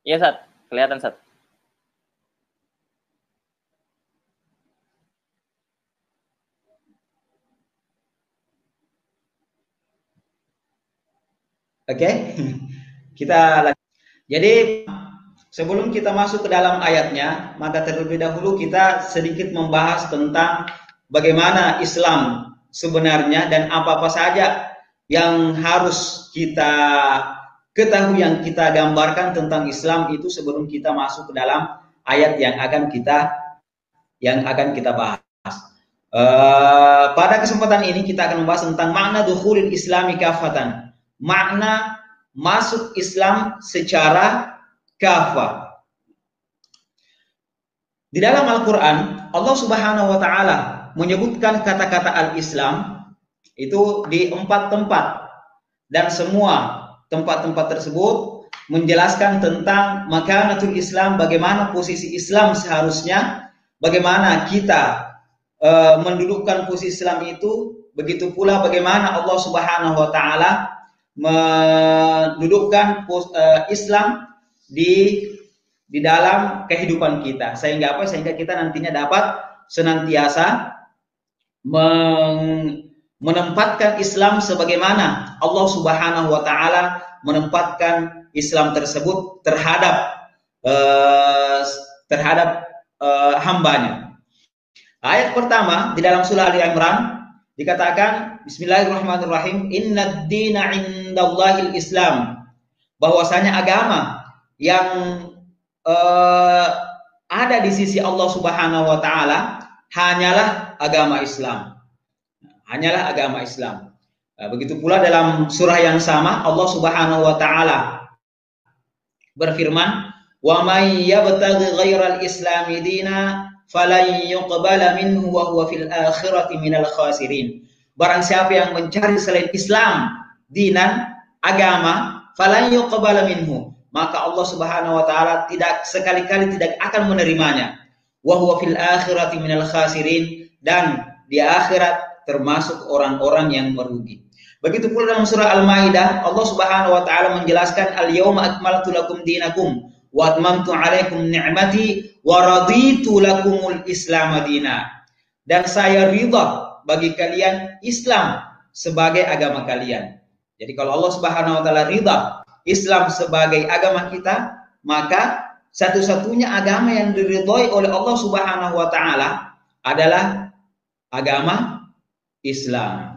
Iya, Sat. Kelihatan, Sat. Oke, kita lanjut. Jadi sebelum kita masuk ke dalam ayatnya, maka terlebih dahulu kita sedikit membahas tentang bagaimana Islam sebenarnya dan apa-apa saja yang harus kita ketahui, yang kita gambarkan tentang Islam itu sebelum kita masuk ke dalam ayat yang akan kita bahas. Pada kesempatan ini kita akan membahas tentang makna dukhulil islami kafatan, makna masuk Islam secara kafah. Di dalam Al-Quran, Allah Subhanahu wa Ta'ala menyebutkan kata-kata Al-Islam itu di 4 tempat, dan semua tempat-tempat tersebut menjelaskan tentang makanatul Islam, bagaimana posisi Islam seharusnya, bagaimana kita mendudukkan posisi Islam itu, begitu pula bagaimana Allah Subhanahu wa Ta'ala mendudukkan Islam di dalam kehidupan kita, sehingga apa? Sehingga kita nantinya dapat senantiasa menempatkan Islam sebagaimana Allah Subhanahu wa Ta'ala menempatkan Islam tersebut terhadap hambanya. Ayat pertama di dalam surah Ali Imran dikatakan, Bismillahirrahmanirrahim, Innad dina indallahil Islam, bahwasanya agama yang ada di sisi Allah Subhanahu wa Ta'ala hanyalah agama Islam. Hanyalah agama Islam. Begitu pula dalam surah yang sama Allah Subhanahu wa Ta'ala berfirman, wa may yabtaghi ghairal islami dina falan yuqbala minhu wa huwa fil akhirati minal khasirin. Barang siapa yang mencari selain Islam dinan, agama, falan yuqbala minhu, maka Allah Subhanahu wa Ta'ala tidak sekali-kali tidak akan menerimanya. Wa huwa fil akhirati minal khasirin, dan di akhirat termasuk orang-orang yang merugi. Begitu pula dalam surah Al-Maidah Allah Subhanahu wa Ta'ala menjelaskan, al-yauma akmaltu lakum dinakum wa atmamtu 'alaikum ni'mati wa raditu lakumul Islam dina. Dan saya ridha bagi kalian Islam sebagai agama kalian. Jadi kalau Allah Subhanahu wa Ta'ala ridha Islam sebagai agama kita, maka satu-satunya agama yang diridhoi oleh Allah Subhanahu wa Ta'ala adalah agama Islam.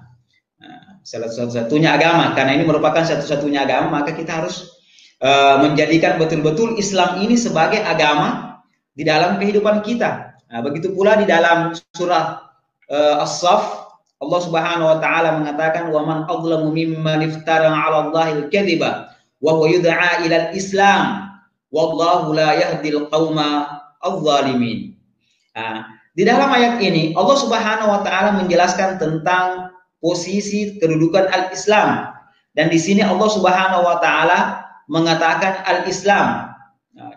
Satu-satunya agama, karena ini merupakan satu-satunya agama, maka kita harus menjadikan betul-betul Islam ini sebagai agama di dalam kehidupan kita. Begitu pula di dalam surah As-Saff Allah Subhanahu wa Ta'ala mengatakan, wa man adlamu mimman iftara 'ala Allahil kadhiba wa huwa yud'a ila al-Islam wallahu la yahdil qauma adh-dhalimin. Di dalam ayat ini Allah Subhanahu wa Ta'ala menjelaskan tentang posisi kedudukan al-Islam, dan di sini Allah Subhanahu wa Ta'ala mengatakan al-Islam,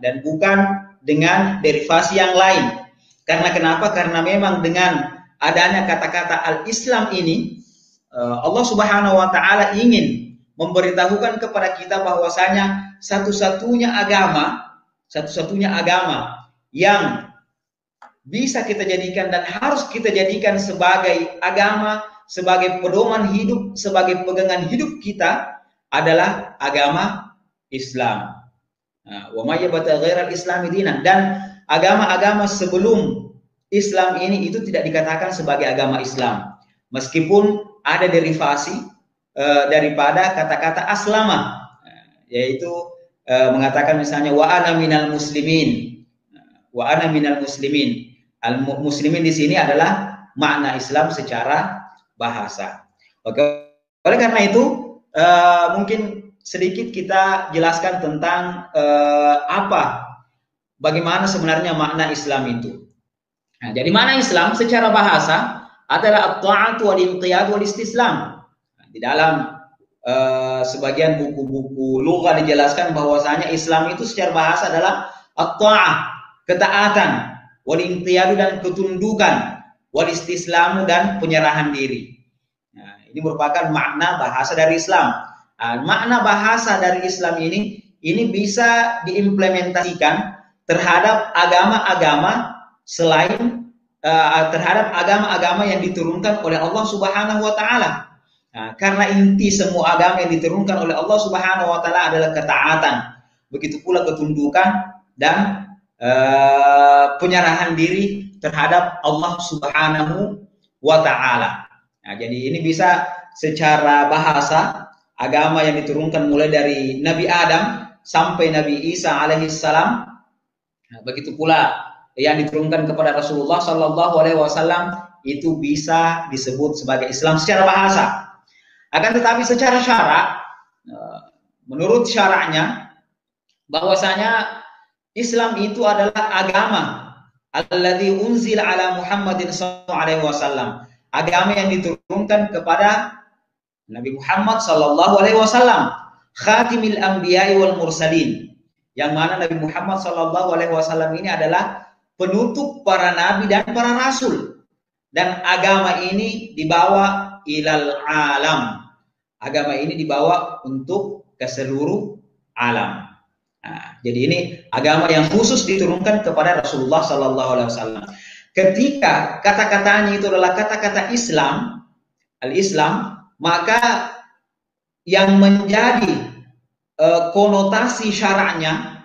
dan bukan dengan derivasi yang lain. Karena kenapa? Karena memang dengan adanya kata-kata al-Islam ini Allah Subhanahu wa Ta'ala ingin memberitahukan kepada kita bahwasanya satu-satunya agama yang bisa kita jadikan dan harus kita jadikan sebagai agama, sebagai pedoman hidup, sebagai pegangan hidup kita adalah agama Islam. Wa may yabtaghi ghairal islami dinan, dan agama-agama sebelum Islam ini itu tidak dikatakan sebagai agama Islam, meskipun ada derivasi daripada kata-kata aslama, yaitu mengatakan misalnya wa ana minal muslimin, wa ana minal muslimin. Al-muslimin di sini adalah makna Islam secara bahasa. Oke, oleh karena itu mungkin sedikit kita jelaskan tentang bagaimana sebenarnya makna Islam itu. Nah, jadi makna Islam secara bahasa adalah at-ta'atu wal inqiyad wal istislam. Di dalam sebagian buku-buku lugha dijelaskan bahwasanya Islam itu secara bahasa adalah at-ta'ah, ketaatan, wal inqiyad dan ketundukan, wal istislamu dan penyerahan diri. Nah, ini merupakan makna bahasa dari Islam. Makna bahasa dari Islam ini ini bisa diimplementasikan terhadap agama-agama selain terhadap agama-agama yang diturunkan oleh Allah Subhanahu wa taala. Nah, karena inti semua agama yang diturunkan oleh Allah Subhanahu wa taala adalah ketaatan. Begitu pula ketundukan dan penyerahan diri terhadap Allah Subhanahu wa taala. Nah, jadi ini bisa secara bahasa agama yang diturunkan mulai dari Nabi Adam sampai Nabi Isa alaihissalam. Nah, begitu pula yang diturunkan kepada Rasulullah Sallallahu Alaihi Wasallam itu bisa disebut sebagai Islam secara bahasa. Akan tetapi secara syarak, menurut syaraknya, bahwasanya Islam itu adalah agama alladzi unzila ala Muhammadin sallallahu alaihi wasallam, agama yang diturunkan kepada Nabi Muhammad sallallahu alaihi wasallam, khatimil anbiya'i wal mursalin, yang mana Nabi Muhammad sallallahu alaihi wasallam ini adalah penutup para nabi dan para rasul, dan agama ini dibawa ilal alam. Agama ini dibawa untuk ke seluruh alam. Nah, jadi ini agama yang khusus diturunkan kepada Rasulullah Sallallahu Alaihi Wasallam. Ketika kata-katanya itu adalah kata-kata Islam, al-Islam, maka yang menjadi konotasi syaraknya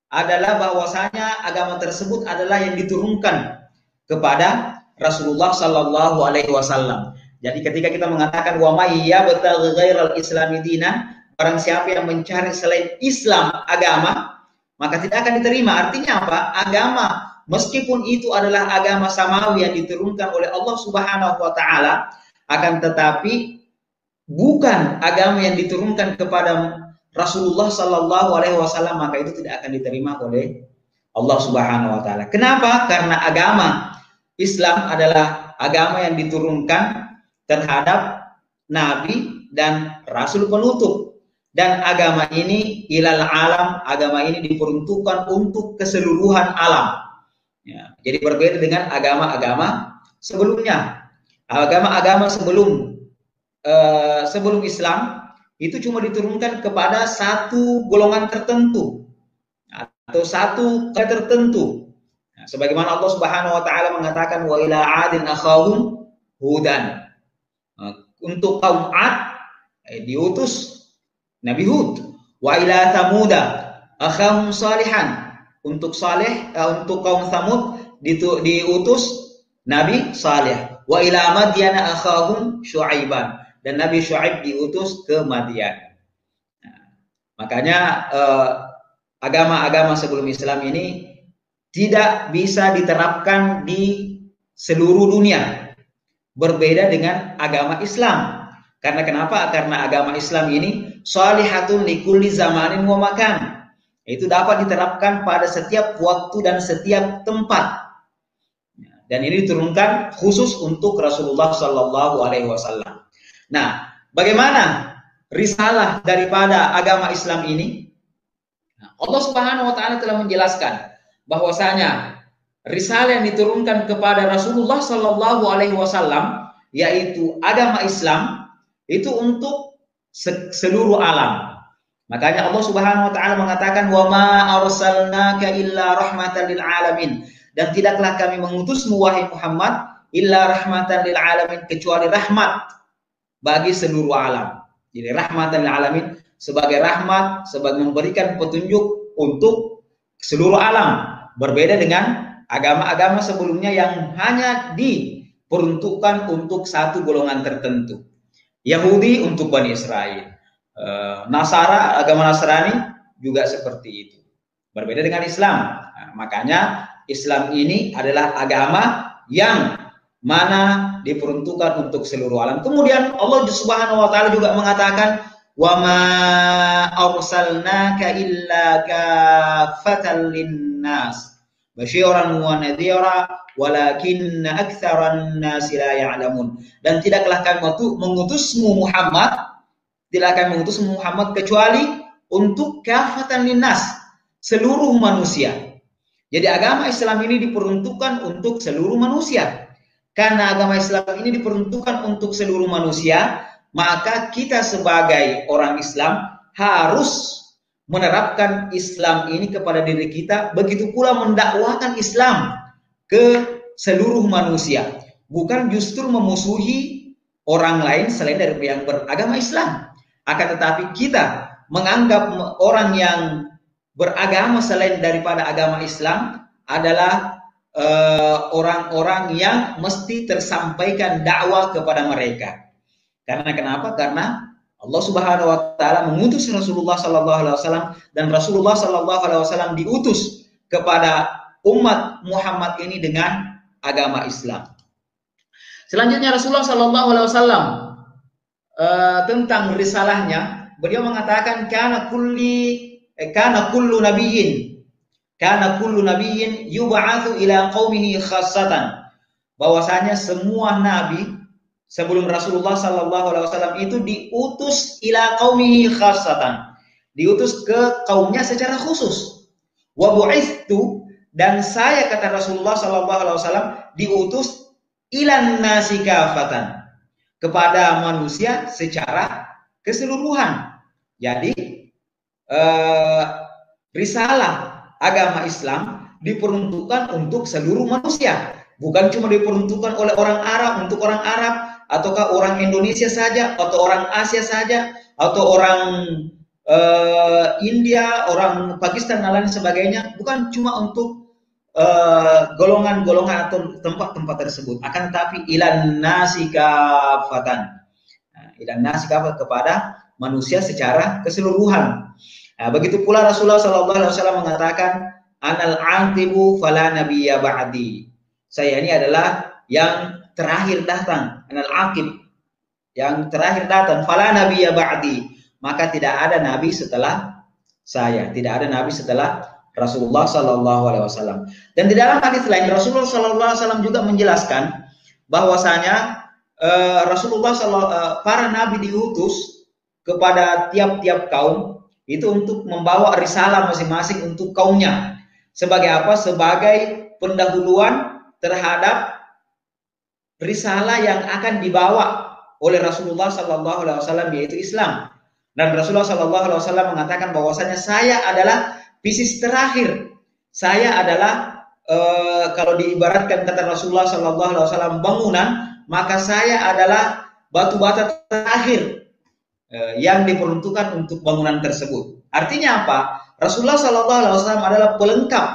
adalah bahwasanya agama tersebut adalah yang diturunkan kepada Rasulullah Sallallahu Alaihi Wasallam. Jadi ketika kita mengatakan wa may yabtaghi ghairal islami dinan, barang siapa yang mencari selain Islam agama, maka tidak akan diterima. Artinya apa? Agama, meskipun itu adalah agama samawi yang diturunkan oleh Allah Subhanahu wa taala, akan tetapi bukan agama yang diturunkan kepada Rasulullah Sallallahu Alaihi Wasallam, maka itu tidak akan diterima oleh Allah Subhanahu Wa Taala. Kenapa? Karena agama Islam adalah agama yang diturunkan terhadap Nabi dan Rasul penutup, dan agama ini ilal alam, agama ini diperuntukkan untuk keseluruhan alam. Ya, jadi berbeda dengan agama-agama sebelumnya. Agama-agama sebelum Islam itu cuma diturunkan kepada satu golongan tertentu atau satu kaum tertentu. Nah, sebagaimana Allah Subhanahu wa taala mengatakan wa ila 'adin akhahum hudan. Untuk kaum 'Ad diutus Nabi Hud. Wa ila Thamuda akhahum salihan. Untuk kaum Thamud diutus Nabi Saleh. Wa ila Madyana akhahum Syuaiban. Dan Nabi Syuaib diutus ke Madian. Nah, makanya agama-agama sebelum Islam ini tidak bisa diterapkan di seluruh dunia. Berbeda dengan agama Islam. Karena kenapa? Karena agama Islam ini shalihatun likulli zamanin wa makan. Itu dapat diterapkan pada setiap waktu dan setiap tempat. Dan ini diturunkan khusus untuk Rasulullah Sallallahu Alaihi Wasallam. Nah, bagaimana risalah daripada agama Islam ini? Allah Subhanahu wa taala telah menjelaskan bahwasanya risalah yang diturunkan kepada Rasulullah Sallallahu Alaihi Wasallam, yaitu agama Islam, itu untuk seluruh alam. Makanya Allah Subhanahu wa taala mengatakan wa ma arsalnaka illa rahmatan lil alamin, dan tidaklah kami mengutusmu wahai Muhammad illa rahmatan lil alamin, kecuali rahmat bagi seluruh alam. Jadi rahmatan lil alamin sebagai rahmat, sebagai memberikan petunjuk untuk seluruh alam. Berbeda dengan agama-agama sebelumnya yang hanya diperuntukkan untuk satu golongan tertentu. Yahudi untuk Bani Israel. Nasara, agama Nasrani juga seperti itu. Berbeda dengan Islam. Nah, makanya Islam ini adalah agama yang mana diperuntukkan untuk seluruh alam. Kemudian Allah Subhanahu wa taala juga mengatakan wa ma arsalnaka illa kaffatan linnas basyiran wa nadhira walakinna aktsaran nasi la ya'lamun. Dan tidaklah kami mengutusmu Muhammad, kecuali untuk kaffatan linnas, seluruh manusia. Jadi agama Islam ini diperuntukkan untuk seluruh manusia. Karena agama Islam ini diperuntukkan untuk seluruh manusia, maka kita sebagai orang Islam harus menerapkan Islam ini kepada diri kita, begitu pula mendakwakan Islam ke seluruh manusia, bukan justru memusuhi orang lain selain dari yang beragama Islam. Akan tetapi kita menganggap orang yang beragama selain daripada agama Islam adalah orang-orang yang mesti tersampaikan dakwah kepada mereka. Karena kenapa? Karena Allah Subhanahu wa taala mengutus Rasulullah sallallahu alaihi wasallam, dan Rasulullah sallallahu alaihi wasallam diutus kepada umat Muhammad ini dengan agama Islam. Selanjutnya Rasulullah sallallahu alaihi wasallam tentang risalahnya, beliau mengatakan kana kullu nabiyyin yub'atsu ila qaumihi khassatan. Bahwasanya semua nabi sebelum Rasulullah sallallahu alaihi wasallam itu diutus ila qaumihi khassatan, diutus ke kaumnya secara khusus. Wa bu'itsu, dan saya, kata Rasulullah sallallahu alaihi wasallam, diutus ilan nasi kafatan, kepada manusia secara keseluruhan. Jadi risalah agama Islam diperuntukkan untuk seluruh manusia, bukan cuma diperuntukkan oleh orang Arab untuk orang Arab, ataukah orang Indonesia saja, atau orang Asia saja, atau orang India, orang Pakistan dan lain sebagainya. Bukan cuma untuk golongan-golongan atau tempat-tempat tersebut, akan tetapi ilan nasi kafatan, ilan nasi kafatan, kepada manusia secara keseluruhan. Begitu pula Rasulullah SAW mengatakan, anal atibu fala nabiyya ba'di, saya ini adalah yang terakhir datang, anal aqib, yang terakhir datang, fala nabiyya ba'di, maka tidak ada nabi setelah saya, tidak ada nabi setelah Rasulullah Sallallahu Alaihi Wasallam. Dan di dalam hadis lain Rasulullah Sallallahu Alaihi Wasallam juga menjelaskan bahwasanya para nabi diutus kepada tiap-tiap kaum itu untuk membawa risalah masing-masing untuk kaumnya. Sebagai apa? Sebagai pendahuluan terhadap risalah yang akan dibawa oleh Rasulullah Sallallahu Alaihi Wasallam, yaitu Islam. Dan Rasulullah Sallallahu Alaihi Wasallam mengatakan bahwasanya saya adalah pisis terakhir. Saya adalah kalau diibaratkan kata Rasulullah sallallahu alaihi wasallam bangunan, maka saya adalah batu bata terakhir yang diperuntukkan untuk bangunan tersebut. Artinya apa? Rasulullah sallallahu alaihi wasallam adalah pelengkap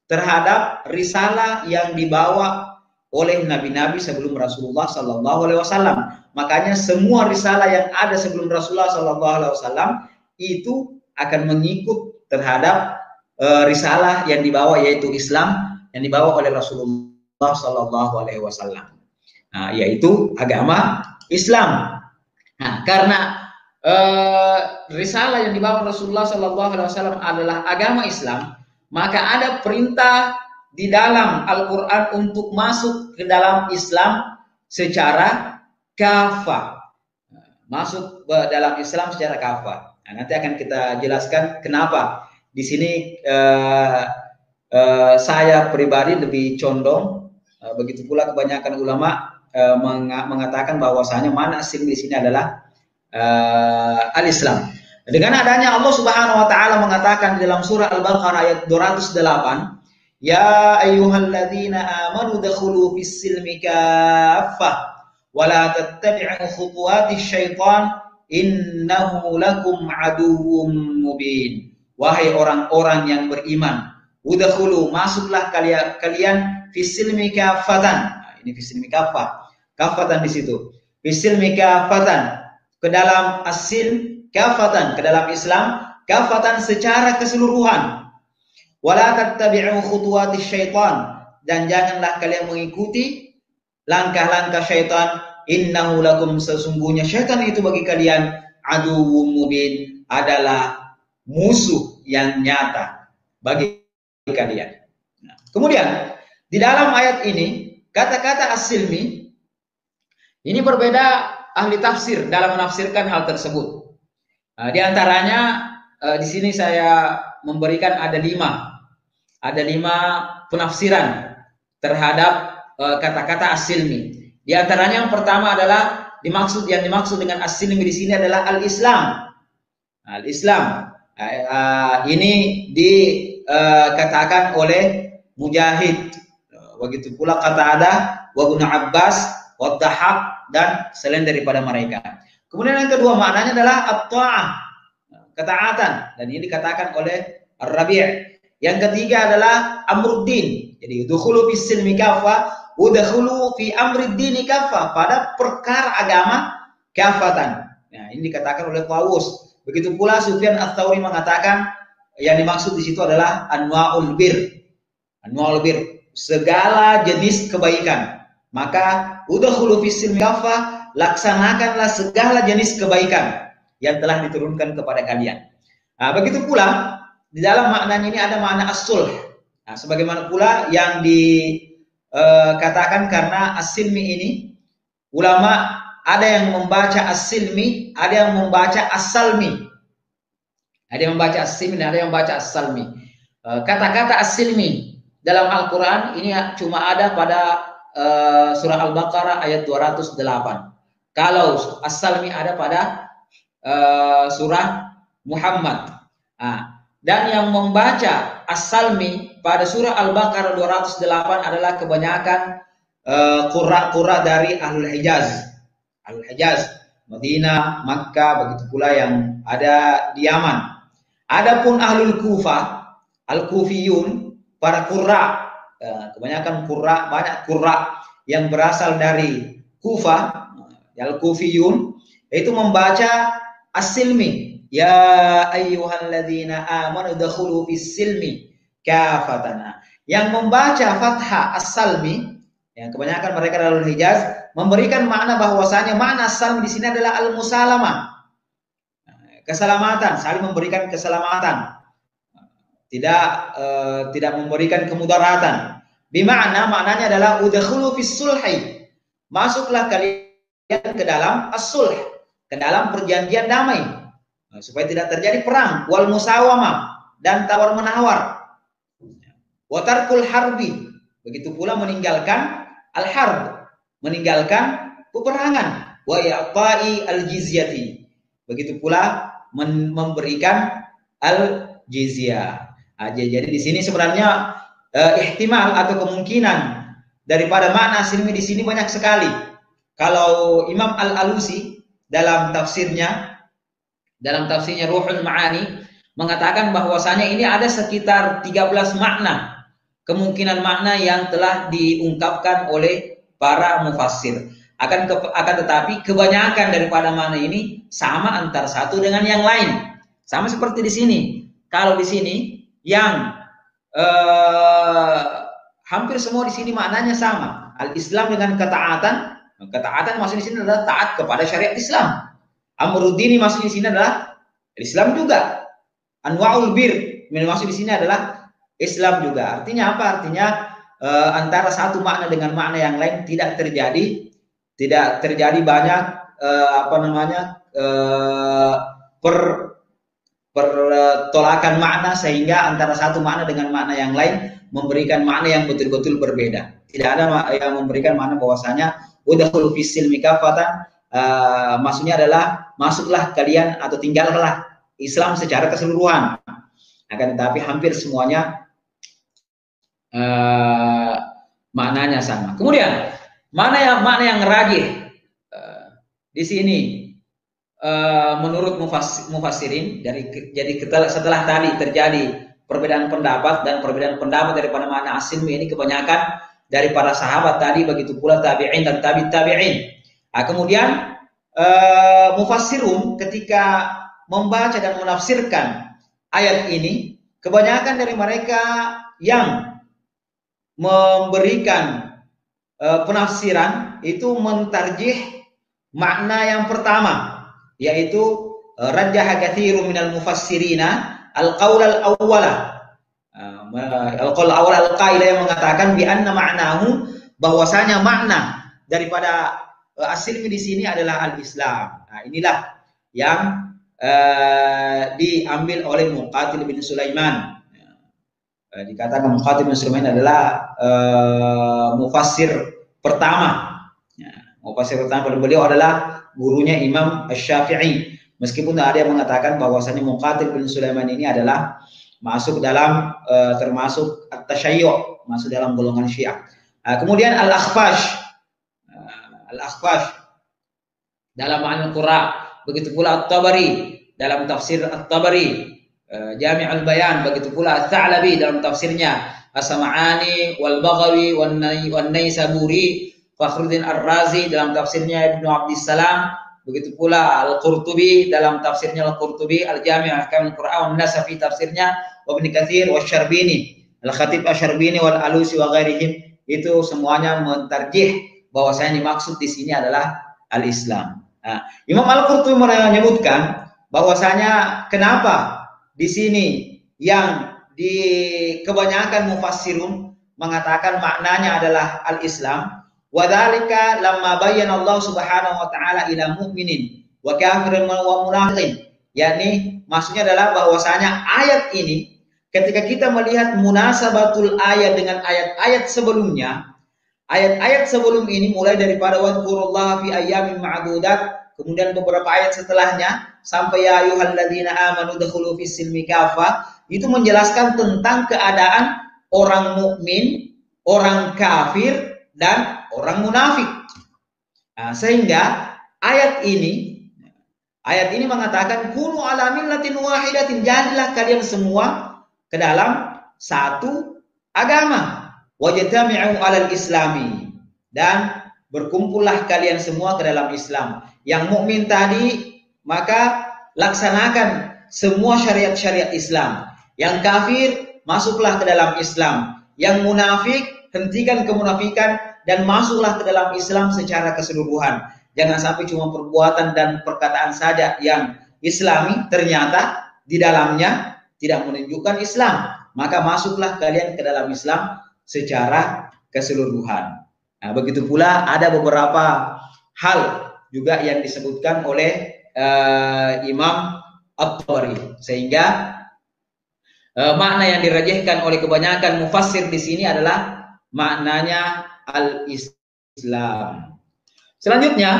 terhadap risalah yang dibawa oleh nabi-nabi sebelum Rasulullah sallallahu alaihi wasallam. Makanya semua risalah yang ada sebelum Rasulullah sallallahu alaihi wasallam itu akan mengikut terhadap risalah yang dibawa, yaitu Islam yang dibawa oleh Rasulullah Sallallahu Alaihi Wasallam, yaitu agama Islam. Nah, karena risalah yang dibawa Rasulullah Sallallahu Alaihi Wasallam adalah agama Islam, maka ada perintah di dalam Al-Quran untuk masuk ke dalam Islam secara kafah, masuk ke dalam Islam secara kafah. Nah, nanti akan kita jelaskan kenapa di sini saya pribadi lebih condong, begitu pula kebanyakan ulama mengatakan bahwasanya mana asing di sini adalah al-Islam. Dengan adanya Allah Subhanahu wa taala mengatakan di dalam surah Al-Baqarah ayat 208, ya ayyuhalladzina amanu dakhulu fis silmi kaffah wa la tattabi'u khutuwatis syaitan innahu lakum aduwwum mubin. Wahai orang-orang yang beriman, udkhulu, masuklah kalian fisilmi kafatan. Ini fisilmi kafah, kafatan di situ. Fisilmi kafatan, ke dalam asil kafatan, ke dalam Islam kafatan secara keseluruhan. Wala tattabi'u khutuwatis syaitan, dan janganlah kalian mengikuti langkah-langkah syaitan. Innahu lakum, sesungguhnya syaitan itu bagi kalian aduwwum mubin, adalah musuh yang nyata bagi kalian. Nah, kemudian di dalam ayat ini kata-kata as-silmi ini berbeda ahli tafsir dalam menafsirkan hal tersebut. Di antaranya di sini saya memberikan ada lima penafsiran terhadap kata-kata as-silmi. Di antaranya yang pertama adalah yang dimaksud dengan as-silmi di sini adalah al-Islam. Al-Islam. Ini dikatakan oleh Mujahid, begitu pula Qatadah, wa Ibnu Abbas, wa Dhahhak, dan selain daripada mereka. Kemudian yang kedua maknanya adalah at-ta'ah, ketaatan, dan ini dikatakan oleh Ar-Rabi'. Yang ketiga adalah amruddin. Jadi dukhulu fis silmi kafah, udkhulu fi amriddin kafah, pada perkara agama kafatan. Nah, ini dikatakan oleh Tawus. Begitu pula Sufyan Ats-Tsauri mengatakan yang dimaksud di situ adalah anwa'ul bir. Anwa'ul bir, segala jenis kebaikan. Maka udkhulu fis silmi kafah, laksanakanlah segala jenis kebaikan yang telah diturunkan kepada kalian. Nah, begitu pula di dalam maknanya ini ada makna as-sulh. Nah, sebagaimana pula yang dikatakan karena as-silmi ini, ulama ada yang membaca as-silmi, ada yang membaca as-salmi. Ada yang membaca as-silmi, ada yang membaca as-salmi. Kata-kata as-silmi dalam Al-Quran ini cuma ada pada surah Al-Baqarah ayat 208. Kalau as-salmi ada pada surah Muhammad. Dan yang membaca as-salmi pada surah Al-Baqarah 208 adalah kebanyakan qurra dari Ahlul Hijaz. Ahlul Hijaz, Madinah, Makkah, begitu pula yang ada di Yaman. Adapun Ahlul Kufah, Al-Kufiyun, para qurra, kebanyakan qurra, banyak qurra yang berasal dari Kufah, Al-Kufiyun, itu membaca as-silmi. Ya ayyuhalladzina amanu dakhulu fis silmi kafatana. Yang membaca fathah as-salmi, yang kebanyakan mereka Ahlul Hijaz, memberikan makna bahwasanya makna as-salmi di sini adalah al-musalamah. Keselamatan, saling memberikan keselamatan. Tidak memberikan kemudaratan. Bima'na, maknanya adalah udkhulu fis sulhi. Masuklah kalian ke dalam as-sulh, ke dalam perjanjian damai, supaya tidak terjadi perang, wal musawamah, dan tawar menawar, wa tarkul harbi, begitu pula meninggalkan al-harb, meninggalkan peperangan, wa i'ta'i al-jizyati, begitu pula memberikan al-jizyah. Jadi di sini sebenarnya ihtimal atau kemungkinan daripada makna silmi di sini banyak sekali. Kalau Imam Al-Alusi dalam tafsirnya Ruhul Ma'ani mengatakan bahwasanya ini ada sekitar 13 makna, kemungkinan makna yang telah diungkapkan oleh para mufassir. Akan tetapi kebanyakan daripada makna ini sama antara satu dengan yang lain. Sama seperti di sini. Kalau di sini yang hampir semua di sini maknanya sama. Al-Islam dengan ketaatan. Ketaatan maksudnya di sini adalah taat kepada syariat Islam. Amruddini maksud di sini adalah Islam juga. Anwa'ul bir maksud di sini adalah Islam juga. Artinya apa? Artinya antara satu makna dengan makna yang lain tidak terjadi banyak pertolakan makna, sehingga antara satu makna dengan makna yang lain memberikan makna yang betul-betul berbeda. Tidak ada yang memberikan makna bahwasanya udkhulu fis silmi kafatan, maksudnya adalah masuklah kalian atau tinggallah Islam secara keseluruhan. Akan tetapi hampir semuanya maknanya sama. Kemudian makna yang rajih di sini menurut mufassirin, jadi setelah tadi terjadi perbedaan pendapat, dan perbedaan pendapat daripada makna as-silmi ini kebanyakan dari para sahabat tadi, begitu pula tabi'in dan tabi'in. Kemudian mufassirun ketika membaca dan menafsirkan ayat ini, kebanyakan dari mereka yang memberikan penafsiran itu mentarjih makna yang pertama, yaitu rajjaha katsirun minal mufassirina al-qaul al-awwala, al-qaul al-awwal al-qailah, yang mengatakan bi anna ma'nahu, bahwasanya makna daripada as-silmi di sini adalah al-Islam. Nah, inilah yang diambil oleh Muqatil bin Sulaiman. Dikatakan Muqatil bin Sulaiman adalah mufassir pertama. Mufassir pertama pada beliau adalah gurunya Imam Asy-Syafi'i. Meskipun ada yang mengatakan bahwasanya Muqatil bin Sulaiman ini adalah masuk dalam termasuk at-tasyayyu', masuk dalam golongan Syiah. Kemudian Al-Akhfash dalam Al-Qur'a, begitu pula At-Tabari dalam tafsir At-Tabari, Jami' al-Bayan, begitu pula At-Tha'labi dalam tafsirnya, As-Sam'ani wal Baghawi wan Naisaburi, Fakhruddin Ar-Razi dalam tafsirnya Ibnu Abdissalam, begitu pula Al-Qurtubi dalam tafsirnya Al-Qurtubi, Al-Jami' Ahkam Al-Qur'an, An-Nasafi tafsirnya, wa Ibnu Katsir wa Syarbini, Al-Khatib Asy-Syarbini wal Alusi wa ghairihim, itu semuanya mentarjih bahwasanya dimaksud di sini adalah al-Islam. Imam Al-Qurtubi menyebutkan bahwasanya kenapa di sini yang di kebanyakan mufassirun mengatakan maknanya adalah al-Islam. Wadzalika lamma bayyana Allah Subhanahu wa taala ila mu'minin wa kafirin wa munafiqin. Yakni maksudnya adalah bahwasanya ayat ini ketika kita melihat munasabatul ayat dengan ayat-ayat sebelumnya, ayat-ayat sebelum ini mulai daripada wadhkurullaha fi ayyamin ma'dudat, kemudian beberapa ayat setelahnya sampai ya ayyuhalladzina amanu dkhulu fis silmi kafah, itu menjelaskan tentang keadaan orang mukmin, orang kafir, dan orang munafik. Sehingga ayat ini mengatakan kunu ala millatin wahidatin, jadilah kalian semua ke dalam satu agama, wajtami'u 'alal islami, dan berkumpullah kalian semua ke dalam Islam. Yang mukmin tadi maka laksanakan semua syariat-syariat Islam. Yang kafir masuklah ke dalam Islam. Yang munafik hentikan kemunafikan dan masuklah ke dalam Islam secara keseluruhan. Jangan sampai cuma perbuatan dan perkataan saja yang Islami, ternyata di dalamnya tidak menunjukkan Islam. Maka masuklah kalian ke dalam Islam secara keseluruhan. Begitu pula ada beberapa hal juga yang disebutkan oleh Imam At-Tabari, sehingga makna yang dirajihkan oleh kebanyakan mufassir di sini adalah maknanya al-Islam. Selanjutnya,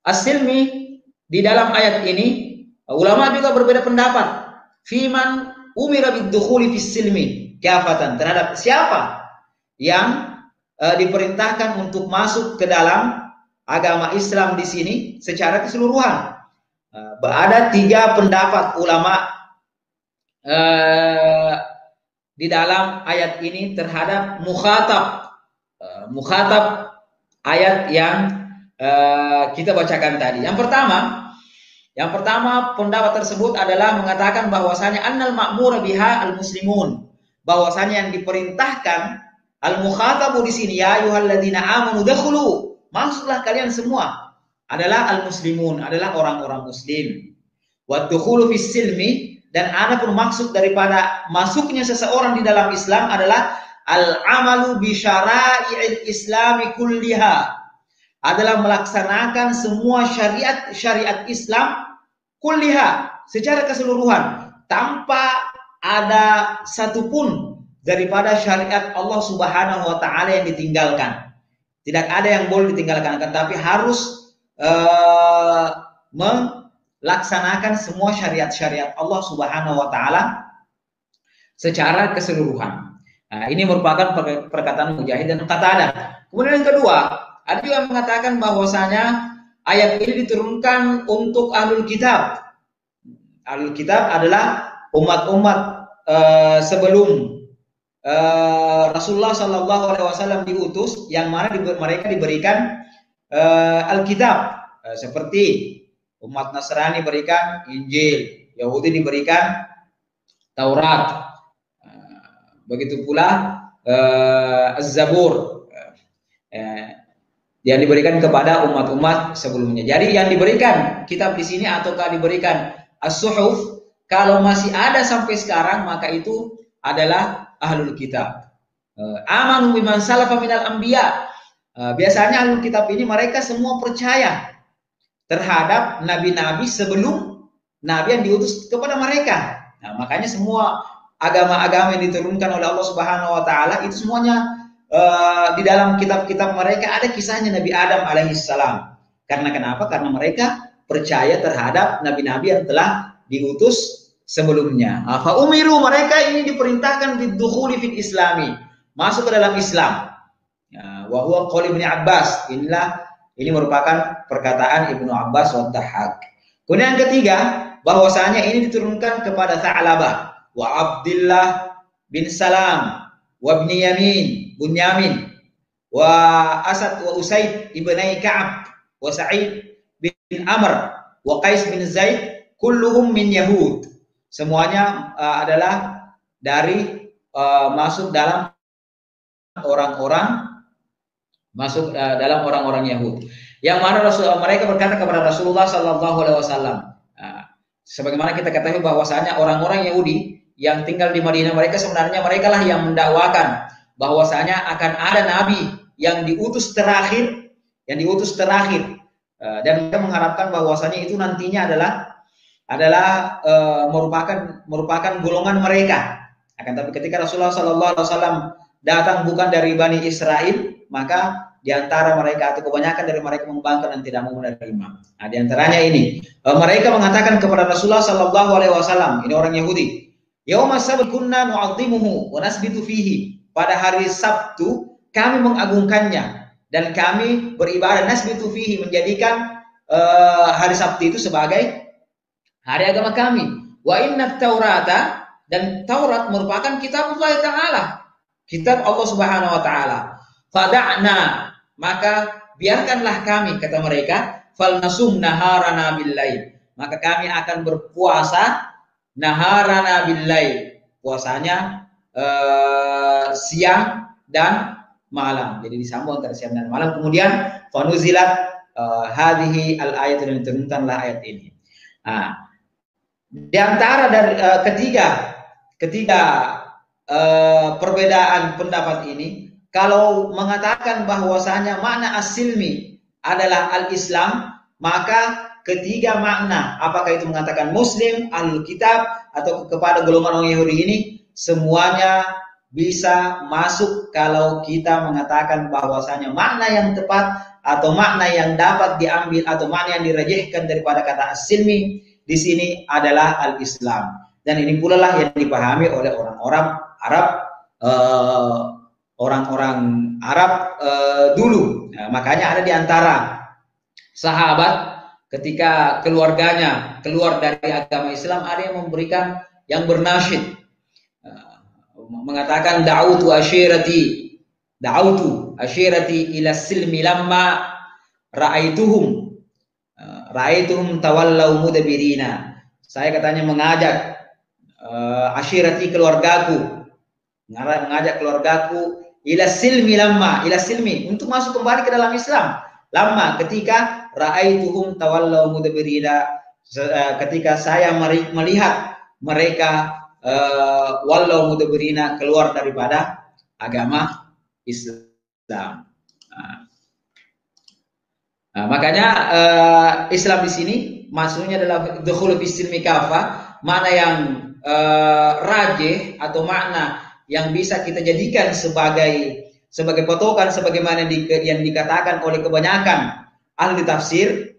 as-silmi di dalam ayat ini ulama juga berbeda pendapat. Fiman umira bid-dukhuli fis silmi kafatan, terhadap siapa yang diperintahkan untuk masuk ke dalam agama Islam di sini secara keseluruhan. Ada 3 pendapat ulama di dalam ayat ini terhadap mukhatab ayat yang kita bacakan tadi. Yang pertama pendapat tersebut adalah mengatakan bahwasanya annal ma'mura biha al-muslimun, bahwasanya yang diperintahkan al-mukhatabu di sini ya ayyuhalladzina amanu dakhulu, masuklah kalian semua, adalah al-muslimun, adalah orang-orang muslim. Wa dukhulu fis silmi, dan adapun maksud daripada masuknya seseorang di dalam Islam adalah al-amalu bi syara'i'il islami kulliha, adalah melaksanakan semua syariat Islam kulliha, secara keseluruhan, tanpa ada satupun daripada syariat Allah Subhanahu wa taala yang ditinggalkan. Tidak ada yang boleh ditinggalkan, tetapi harus melaksanakan semua syariat-syariat Allah Subhanahu wa taala secara keseluruhan. Ini merupakan perkataan Mujahid dan Qatadah. Kemudian yang kedua, ada juga yang mengatakan bahwasanya ayat ini diturunkan untuk ahlul kitab. Ahlul kitab adalah umat-umat sebelum Rasulullah Shallallahu Alaihi Wasallam diutus, yang mana mereka diberikan Alkitab, seperti umat Nasrani diberikan Injil, Yahudi diberikan Taurat, begitu pula Az-Zabur yang diberikan kepada umat-umat sebelumnya. Jadi yang diberikan kitab di sini ataukah diberikan As-Suhuf, kalau masih ada sampai sekarang, maka itu adalah ahlul kitab. Amanu biman salafa minal anbiya. Biasanya ahlul kitab ini mereka semua percaya terhadap nabi-nabi sebelum nabi yang diutus kepada mereka. Makanya semua agama-agama yang diturunkan oleh Allah Subhanahu wa taala itu semuanya di dalam kitab-kitab mereka ada kisahnya Nabi Adam alaihissalam. Karena kenapa? Karena mereka percaya terhadap nabi-nabi yang telah diutus sebelumnya. Fa umiru, mereka ini diperintahkan bidukhuli fil islami, masuk ke dalam Islam. Wa huwa qaul Ibnu Abbas, ini merupakan perkataan Ibnu Abbas wa Dhahhak. Kemudian yang ketiga, bahwasanya ini diturunkan kepada Tha'labah wa Abdullah bin Salam wa ibn Bunyamin wa Asad wa Usaid ibnai Ka'ab wa Sa'id bin Amr wa Qais bin Zaid, kulluhum min Yahud. Semuanya adalah dari masuk dalam orang-orang Yahudi. Yang mana mereka berkata kepada Rasulullah Sallallahu Alaihi Wasallam, sebagaimana kita ketahui bahwasanya orang-orang Yahudi yang tinggal di Madinah, mereka sebenarnya merekalah yang mendakwakan bahwasanya akan ada nabi yang diutus terakhir, dan mereka mengharapkan bahwasanya itu nantinya adalah merupakan golongan mereka. Akan tapi ketika Rasulullah Sallallahu Alaihi Wasallam datang bukan dari Bani Israel, maka di antara mereka atau kebanyakan dari mereka membangkang dan tidak mau menerima. Nah, di antaranya ini mereka mengatakan kepada Rasulullah Sallallahu Alaihi Wasallam, ini orang Yahudi, yauma sabt kunna nu'azzimuhu wa nasbitu fihi, pada hari Sabtu kami mengagungkannya dan kami beribadah, nasbitu fihi, menjadikan hari Sabtu itu sebagai hari agama kami. Wa inna Taurata, dan Taurat merupakan kitab Allah Ta'ala, kitab Allah Subhanahu Wa Ta'ala. Fada'na, maka biarkanlah kami, kata mereka, falnasum naharana billail, maka kami akan berpuasa naharana billail, puasanya siang dan malam, jadi disambung antara siang dan malam. Kemudian fanuzilat hadhihi al-ayat, dan diturunkanlah ayat ini. Nah, di antara dari ketiga perbedaan pendapat ini, kalau mengatakan bahwasanya makna as-silmi adalah al-Islam, maka ketiga makna, apakah itu mengatakan Muslim, Ahlul Kitab, atau kepada golongan orang Yahudi ini, semuanya bisa masuk kalau kita mengatakan bahwasanya makna yang tepat atau makna yang dapat diambil atau makna yang dirajihkan daripada kata as-silmi di sini adalah al-Islam. Dan ini pula lah yang dipahami oleh orang-orang Arab dulu. Nah, makanya ada di antara sahabat ketika keluarganya keluar dari agama Islam, ada yang memberikan, yang bernasyid, mengatakan da'utu ashirati ila silmi lamma ra'aituhum tawallau mudabirina. Saya katanya mengajak ashirati, keluargaku, ila silmi, untuk masuk kembali ke dalam Islam. Lama, ketika ra'aituhum tawallau mudabirina, ketika saya melihat mereka wallau mudabirina, keluar daripada agama Islam. Makanya Islam di sini maksudnya adalah dukhul fis silmi kafah, makna yang rajih atau makna yang bisa kita jadikan sebagai patokan sebagaimana yang dikatakan oleh kebanyakan ahli tafsir.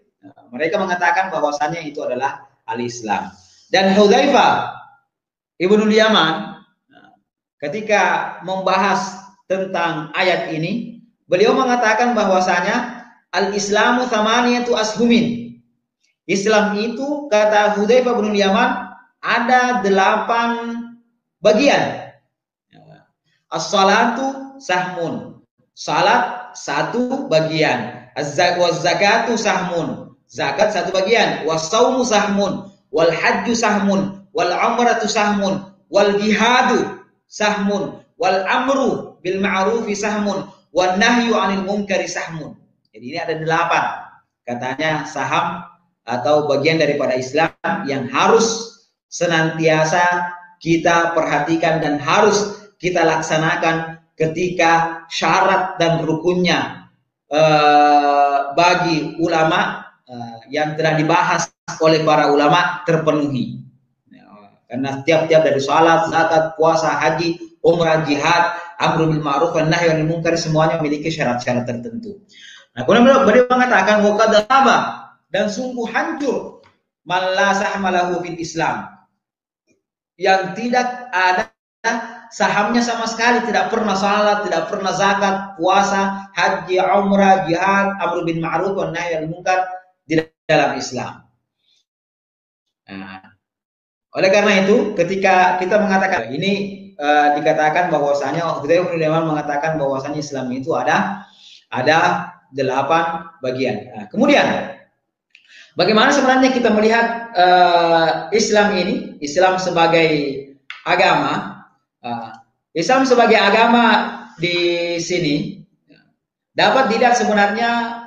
Mereka mengatakan bahwasannya itu adalah al-Islam. Dan Hudzaifah Ibnul Yaman ketika membahas tentang ayat ini, beliau mengatakan bahwasanya al-Islamu thamaniyatu ashumin. Islam itu, kata Hudzaifah bin Yaman, ada 8 bagian. As-salatu sahmun, salat 1 bagian. Az-zakatu sahmun, zakat 1 bagian. Was-saumu sahmun, wal hajju sahmun, wal umratu sahmun, wal jihadu sahmun, wal amru bil ma'rufi sahmun, wan nahyu 'anil munkari sahmun. Jadi ini ada 8 katanya saham atau bagian daripada Islam yang harus senantiasa kita perhatikan dan harus kita laksanakan ketika syarat dan rukunnya bagi ulama yang telah dibahas oleh para ulama terpenuhi. Karena tiap-tiap dari salat, zakat, puasa, haji, umrah, jihad, amru bil ma'ruf wan nahyi 'anil munkar, semuanya memiliki syarat-syarat tertentu. Nah, kemudian beliau mengatakan waqad dhaba dan sungguh hancur man la sahma lahu fil Islam, yang tidak ada sahamnya sama sekali, tidak pernah salat, tidak pernah zakat, puasa, haji, umrah, jihad, amr bin ma'ruf wa nahy anil munkar di dalam Islam. Nah, oleh karena itu ketika kita mengatakan ini dikatakan bahwasanya Hudzaifah bin Yaman mengatakan bahwasanya Islam itu ada 8 bagian. Nah, kemudian bagaimana sebenarnya kita melihat Islam ini, Islam sebagai agama, Islam sebagai agama di sini dapat dilihat sebenarnya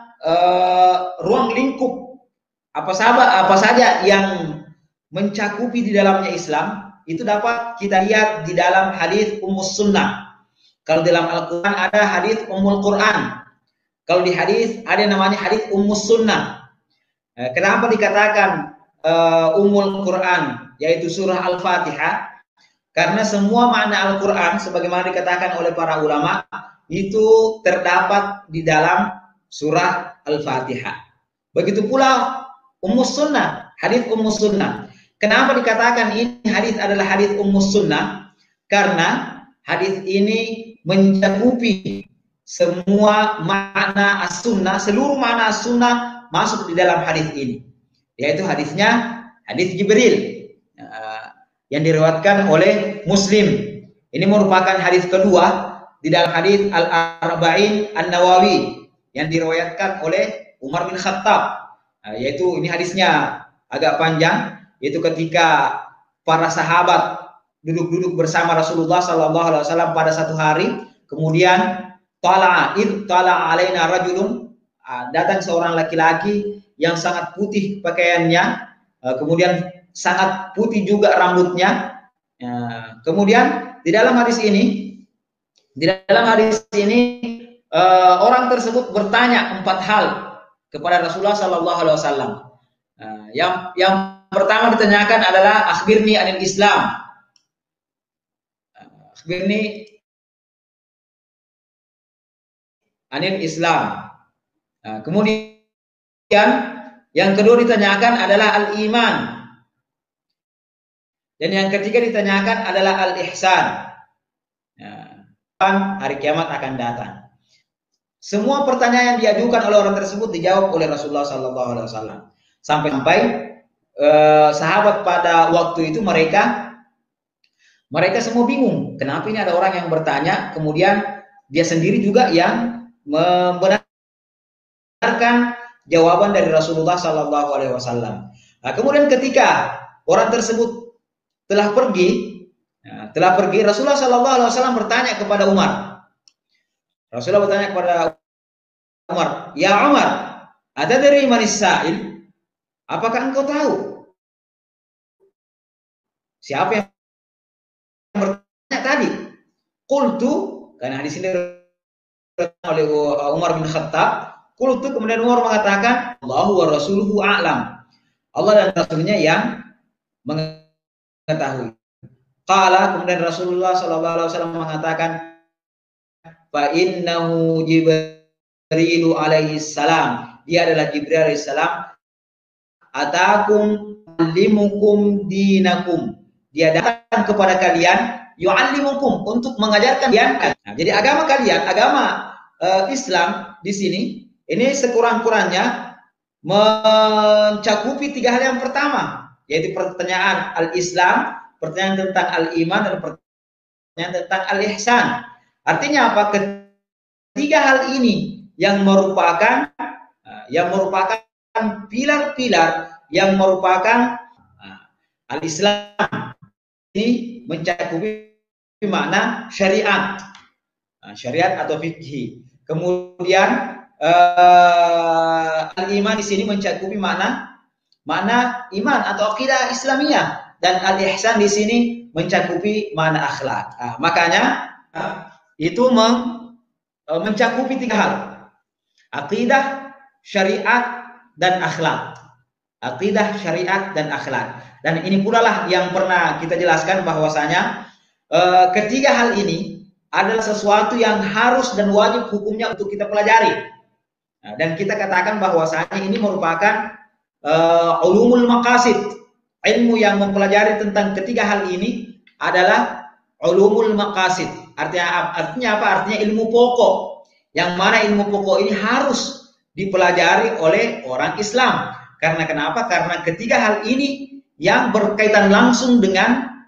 ruang lingkup apa saja yang mencakupi di dalamnya Islam itu dapat kita lihat di dalam hadis Ummus Sunnah. Kalau dalam Al-Quran ada hadis Ummul Quran. Kalau di hadis ada namanya hadis Ummus Sunnah. Kenapa dikatakan Ummul Quran, yaitu surah Al-Fatihah? Karena semua makna Al-Quran sebagaimana dikatakan oleh para ulama itu terdapat di dalam surah Al-Fatihah. Begitu pula Ummus Sunnah, hadis Ummus Sunnah. Kenapa dikatakan ini hadis adalah hadis Ummus Sunnah? Karena hadis ini mencakupi semua makna as-sunnah, seluruh makna as-sunnah masuk di dalam hadis ini. Yaitu hadisnya hadis Jibril yang diriwayatkan oleh Muslim. Ini merupakan hadis kedua di dalam hadis Al-Arba'in An-Nawawi yang diriwayatkan oleh Umar bin Khattab. Yaitu ini hadisnya agak panjang. Itu ketika para sahabat duduk-duduk bersama Rasulullah SAW pada satu hari, kemudian tala alaina rajulun, datang seorang laki-laki yang sangat putih pakaiannya, kemudian sangat putih juga rambutnya. Kemudian di dalam hadis ini orang tersebut bertanya 4 hal kepada Rasulullah SAW. Yang pertama ditanyakan adalah akhbirni anil Islam. Akhbirni anil Islam. Kemudian yang kedua ditanyakan adalah al-iman. Dan yang ketiga ditanyakan adalah al-ihsan. Hari kiamat akan datang. Semua pertanyaan yang diajukan oleh orang tersebut dijawab oleh Rasulullah SAW. Sampai sahabat pada waktu itu mereka semua bingung. Kenapa ini ada orang yang bertanya, kemudian dia sendiri juga yang membenarkan jawaban dari Rasulullah SAW. Kemudian ketika orang tersebut telah pergi, Rasulullah SAW bertanya kepada Umar. Rasulullah bertanya kepada Umar, ya Umar, ada dari manis sa'il? Apakah engkau tahu siapa yang bertanya tadi? Qultu, karena di sini oleh Umar bin Khattab, qultu, kemudian Umar mengatakan, Allahu wa rasuluhu a'lam. Allah dan Rasulnya yang mengetahui. Qala, kemudian Rasulullah SAW mengatakan, fa innahu Jibrilu alaihi salam. Dia adalah Jibril alaihi salam. Atakum alimukum dinakum. Dia datang kepada kalian yu'allimukum, untuk mengajarkan kalian. Nah, jadi agama kalian, agama Islam di sini ini sekurang-kurangnya mencakupi 3 hal yang pertama, yaitu pertanyaan al-Islam, pertanyaan tentang al-iman, dan pertanyaan tentang al-ihsan. Artinya apa? Ketiga hal ini yang merupakan pilar-pilar, yang merupakan al-Islam ini mencakupi makna syariat, syariat atau fikih. Kemudian al-iman di sini mencakupi makna iman atau akidah Islamiyah, dan al-ihsan di sini mencakupi makna akhlak. Makanya itu mencakupi 3 hal: akidah, syariat, dan akhlak. Akidah, syariat, dan akhlak. Dan ini pula lah yang pernah kita jelaskan bahwasanya ketiga hal ini adalah sesuatu yang harus dan wajib hukumnya untuk kita pelajari. Dan kita katakan bahwasanya ini merupakan ulumul maqasid, ilmu yang mempelajari tentang ketiga hal ini adalah ulumul maqasid. Artinya apa? Artinya ilmu pokok. Yang mana ilmu pokok ini harus dipelajari oleh orang Islam. Karena kenapa? Karena ketiga hal ini yang berkaitan langsung dengan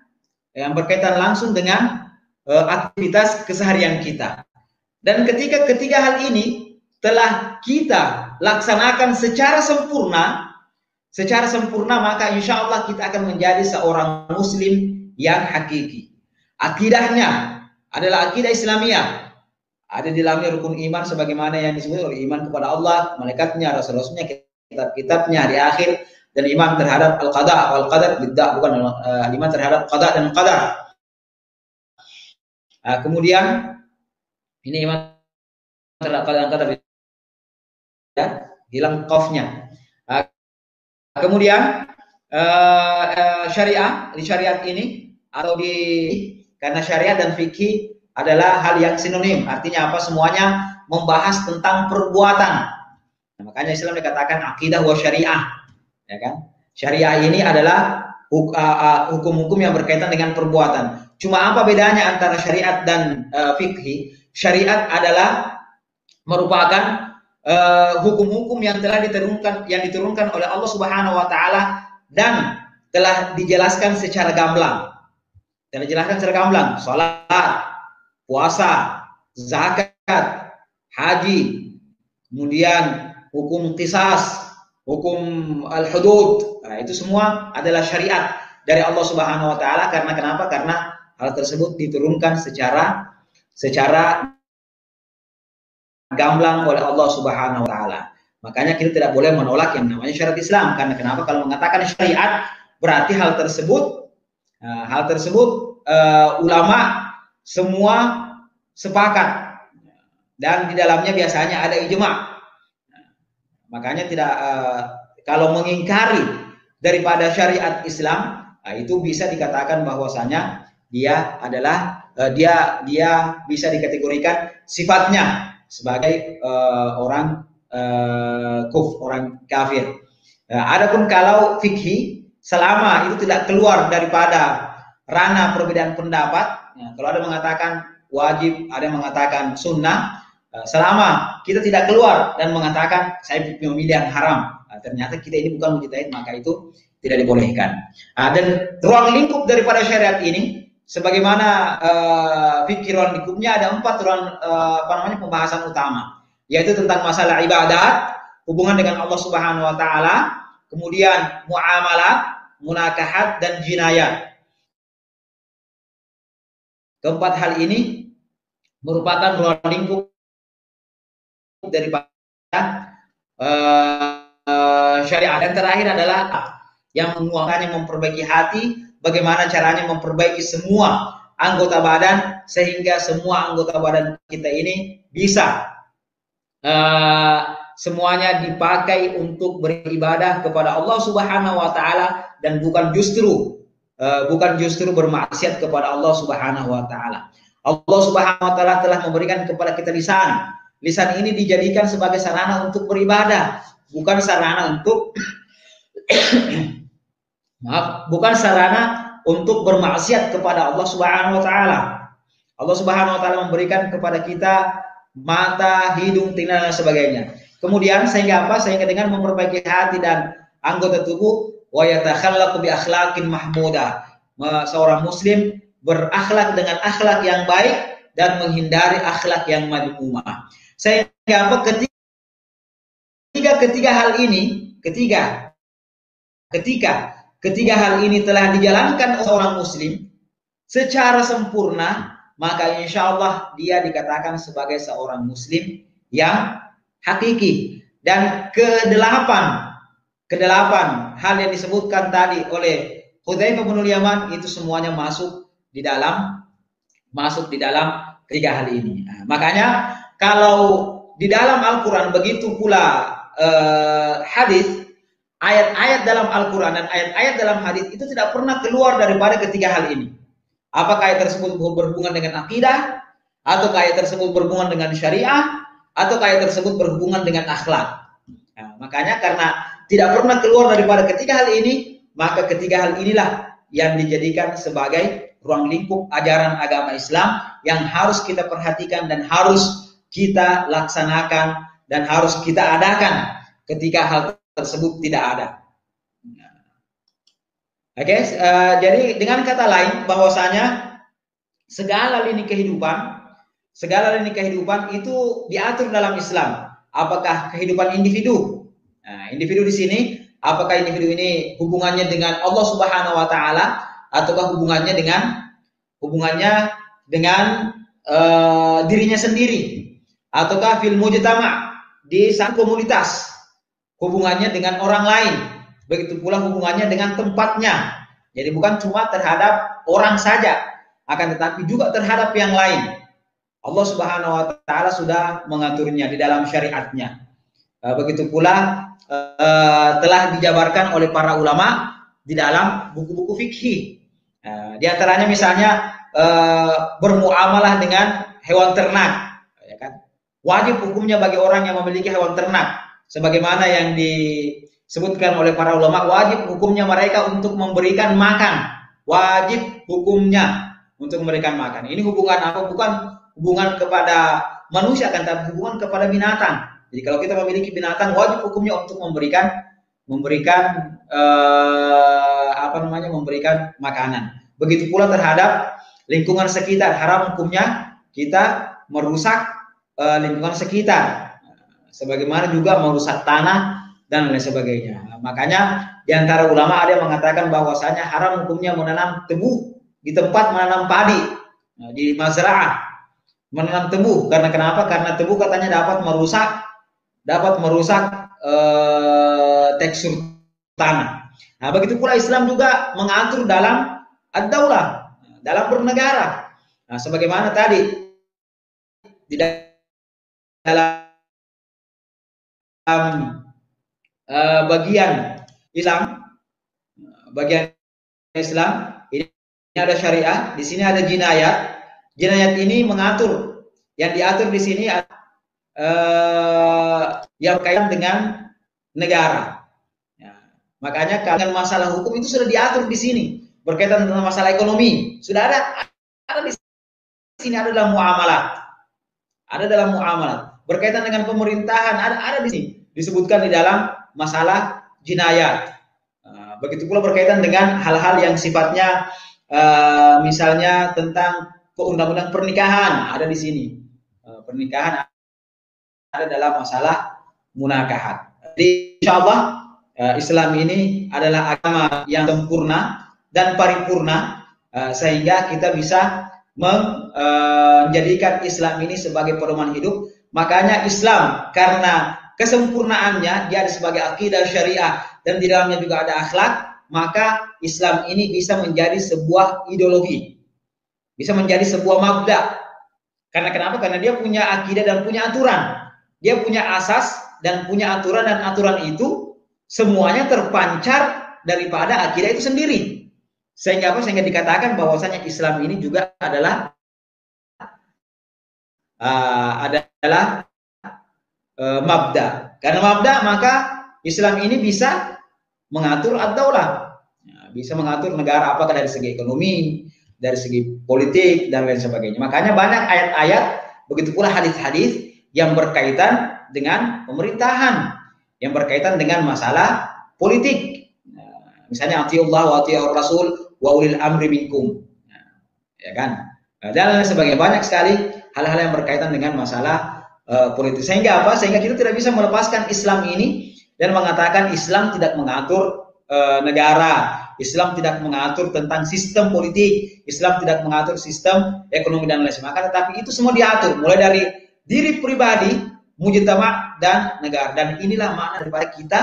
aktivitas keseharian kita. Dan ketika ketiga hal ini telah kita laksanakan secara sempurna, maka insya Allah kita akan menjadi seorang muslim yang hakiki. Akidahnya adalah akidah Islamiyah. Ada di dalamnya rukun iman sebagaimana yang disebut oleh iman kepada Allah, malaikatnya, rasul-rasulnya, kitab-kitabnya, hari akhir, dan iman terhadap al-qada wal qadar, bukan iman terhadap qada dan qadar. Kemudian ini iman terhadap qada dan qadar, ya, hilang qafnya. Kemudian syariah, di syariat ini atau karena syariat dan fikih adalah hal yang sinonim, artinya apa? Semuanya membahas tentang perbuatan. Nah, makanya Islam dikatakan akidah wa syariah, ya kan? Syariah ini adalah hukum-hukum yang berkaitan dengan perbuatan. Cuma apa bedanya antara syariat dan fikih? Syariat adalah merupakan hukum-hukum yang telah diturunkan oleh Allah Subhanahu wa taala dan telah dijelaskan secara gamblang. Salat, puasa, zakat, haji, kemudian hukum qisas, hukum al-hudud. Nah, itu semua adalah syariat dari Allah Subhanahu wa taala. Karena kenapa? Karena hal tersebut diturunkan secara gamblang oleh Allah Subhanahu wa taala. Makanya kita tidak boleh menolak yang namanya syariat Islam. Karena kenapa? Kalau mengatakan syariat berarti hal tersebut ulama semua sepakat dan di dalamnya biasanya ada ijma. Makanya tidak kalau mengingkari daripada syariat Islam, itu bisa dikatakan bahwasanya dia adalah dia bisa dikategorikan sifatnya sebagai orang kafir. Adapun kalau fikih, selama itu tidak keluar daripada ranah perbedaan pendapat, kalau ada mengatakan wajib, ada yang mengatakan sunnah, selama kita tidak keluar dan mengatakan saya memilih yang haram, ternyata kita ini bukan mujtahid, maka itu tidak dibolehkan. Dan ruang lingkup daripada syariat ini, sebagaimana fikih ruang lingkupnya ada 4 ruang pembahasan utama, yaitu tentang masalah ibadat, hubungan dengan Allah Subhanahu wa taala, kemudian muamalah, munakahat, dan jinayat. Keempat hal ini merupakan ruang lingkup daripada syariat. Dan terakhir adalah yang menguangkannya memperbaiki hati, bagaimana caranya memperbaiki semua anggota badan sehingga semua anggota badan kita ini bisa semuanya dipakai untuk beribadah kepada Allah Subhanahu wa taala dan bukan justru bermaksiat kepada Allah Subhanahu wa taala. Allah Subhanahu wa taala telah memberikan kepada kita lisan. Lisan ini dijadikan sebagai sarana untuk beribadah, bukan sarana untuk bukan sarana untuk bermaksiat kepada Allah Subhanahu wa taala. Allah Subhanahu wa taala memberikan kepada kita mata, hidung, telinga, dan sebagainya. Kemudian sehingga apa? Sehingga dengan memperbaiki hati dan anggota tubuh, wa yatakhallaqu bi akhlaqin mahmudah. Seorang muslim berakhlak dengan akhlak yang baik dan menghindari akhlak yang madhumah. Sehingga apa? Ketiga hal ini, ketika hal ini telah dijalankan oleh seorang muslim secara sempurna, maka insya Allah dia dikatakan sebagai seorang muslim yang hakiki. Dan kedelapan hal yang disebutkan tadi oleh Hudzaifah bin Yaman itu semuanya masuk di dalam ketiga hal ini. Nah, makanya kalau di dalam Al-Quran begitu pula hadis, ayat-ayat dalam Al-Quran dan ayat-ayat dalam hadis itu tidak pernah keluar daripada ketiga hal ini. Apakah ayat tersebut berhubungan dengan akidah, atau ayat tersebut berhubungan dengan syariah, atau ayat tersebut berhubungan dengan akhlak. Nah, makanya karena tidak pernah keluar daripada ketiga hal ini, maka ketiga hal inilah yang dijadikan sebagai ruang lingkup ajaran agama Islam yang harus kita perhatikan dan harus kita laksanakan dan harus kita adakan ketika hal tersebut tidak ada. Oke, jadi dengan kata lain bahwasanya segala lini kehidupan itu diatur dalam Islam. Apakah kehidupan individu? Nah, individu di sini, apakah individu ini hubungannya dengan Allah Subhanahu wa taala ataukah hubungannya dengan dirinya sendiri? Ataukah fil mujtama, di satu komunitas, hubungannya dengan orang lain? Begitu pula hubungannya dengan tempatnya. Jadi bukan cuma terhadap orang saja, akan tetapi juga terhadap yang lain. Allah Subhanahu wa taala sudah mengaturnya di dalam syariatnya. Begitu pula telah dijabarkan oleh para ulama di dalam buku-buku fikih. Di antaranya misalnya bermuamalah dengan hewan ternak, ya kan? Wajib hukumnya bagi orang yang memiliki hewan ternak, sebagaimana yang disebutkan oleh para ulama, wajib hukumnya mereka untuk memberikan makan. Wajib hukumnya untuk memberikan makan. Ini hubungan apa? Bukan hubungan kepada manusia, kan, tapi hubungan kepada binatang. Jadi kalau kita memiliki binatang, wajib hukumnya untuk memberikan makanan. Begitu pula terhadap lingkungan sekitar, haram hukumnya kita merusak lingkungan sekitar, sebagaimana juga merusak tanah dan lain sebagainya. Makanya di antara ulama ada yang mengatakan bahwasanya haram hukumnya menanam tebu di tempat menanam padi, di mazra'ah, menanam tebu. Karena kenapa? Karena tebu katanya dapat merusak tekstur tanah. Nah, begitu pula Islam juga mengatur dalam ad-daulah, dalam bernegara. Nah, sebagaimana tadi di dalam bagian Islam ini ada syariah, di sini ada jinayat. Jinayat ini mengatur, yang diatur di sini yang berkaitan dengan negara. Ya, makanya kalau masalah hukum itu sudah diatur di sini, berkaitan dengan masalah ekonomi sudah ada di sini, ada dalam muamalah, berkaitan dengan pemerintahan ada di sini, disebutkan di dalam masalah jinayat. Begitu pula berkaitan dengan hal-hal yang sifatnya misalnya tentang undang-undang pernikahan, ada di sini. Pernikahan ada dalam masalah munakahat. Jadi insyaallah Islam ini adalah agama yang sempurna dan paripurna, sehingga kita bisa menjadikan Islam ini sebagai pedoman hidup. Makanya Islam karena kesempurnaannya, dia ada sebagai akidah syariah dan di dalamnya juga ada akhlak, maka Islam ini bisa menjadi sebuah ideologi, bisa menjadi sebuah mabda. Karena kenapa? Karena dia punya akidah dan punya aturan, dia punya asas dan punya aturan, dan aturan itu semuanya terpancar daripada akidah itu sendiri. Sehingga apa? Sehingga dikatakan bahwasanya Islam ini juga adalah mabda. Karena mabda, maka Islam ini bisa mengatur ad-daulah, bisa mengatur negara, apakah dari segi ekonomi, dari segi politik dan lain sebagainya. Makanya banyak ayat-ayat, begitu pula hadis-hadis yang berkaitan dengan pemerintahan, yang berkaitan dengan masalah politik. Misalnya atiullah wa atiur rasul wa ulil amri minkum, ya kan? Dan lain sebagainya, banyak sekali hal-hal yang berkaitan dengan masalah politik. Sehingga apa? Sehingga kita tidak bisa melepaskan Islam ini dan mengatakan Islam tidak mengatur negara, Islam tidak mengatur tentang sistem politik, Islam tidak mengatur sistem ekonomi dan lain sebagainya. Tetapi itu semua diatur, mulai dari diri pribadi, mujtama dan negara. Dan inilah makna daripada kita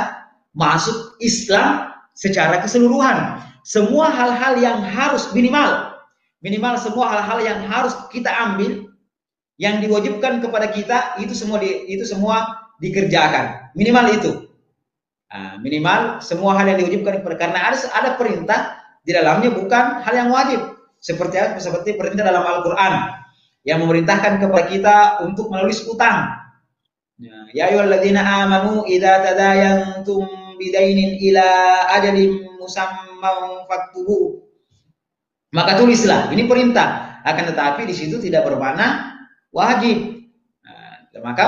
masuk Islam secara keseluruhan. Semua hal-hal yang harus minimal semua hal-hal yang harus kita ambil, yang diwajibkan kepada kita, itu semua dikerjakan. Minimal itu. Minimal semua hal yang diwajibkan kepada, karena ada perintah di dalamnya bukan hal yang wajib. Seperti perintah dalam Al-Qur'an yang memerintahkan kepada kita untuk menulis utang. Ya ayyuhalladzina amanu idza tadayantum bidainin ila ajalin musamman faktubu. Maka tulislah, ini perintah. Akan tetapi di situ tidak bermakna wajib. Maka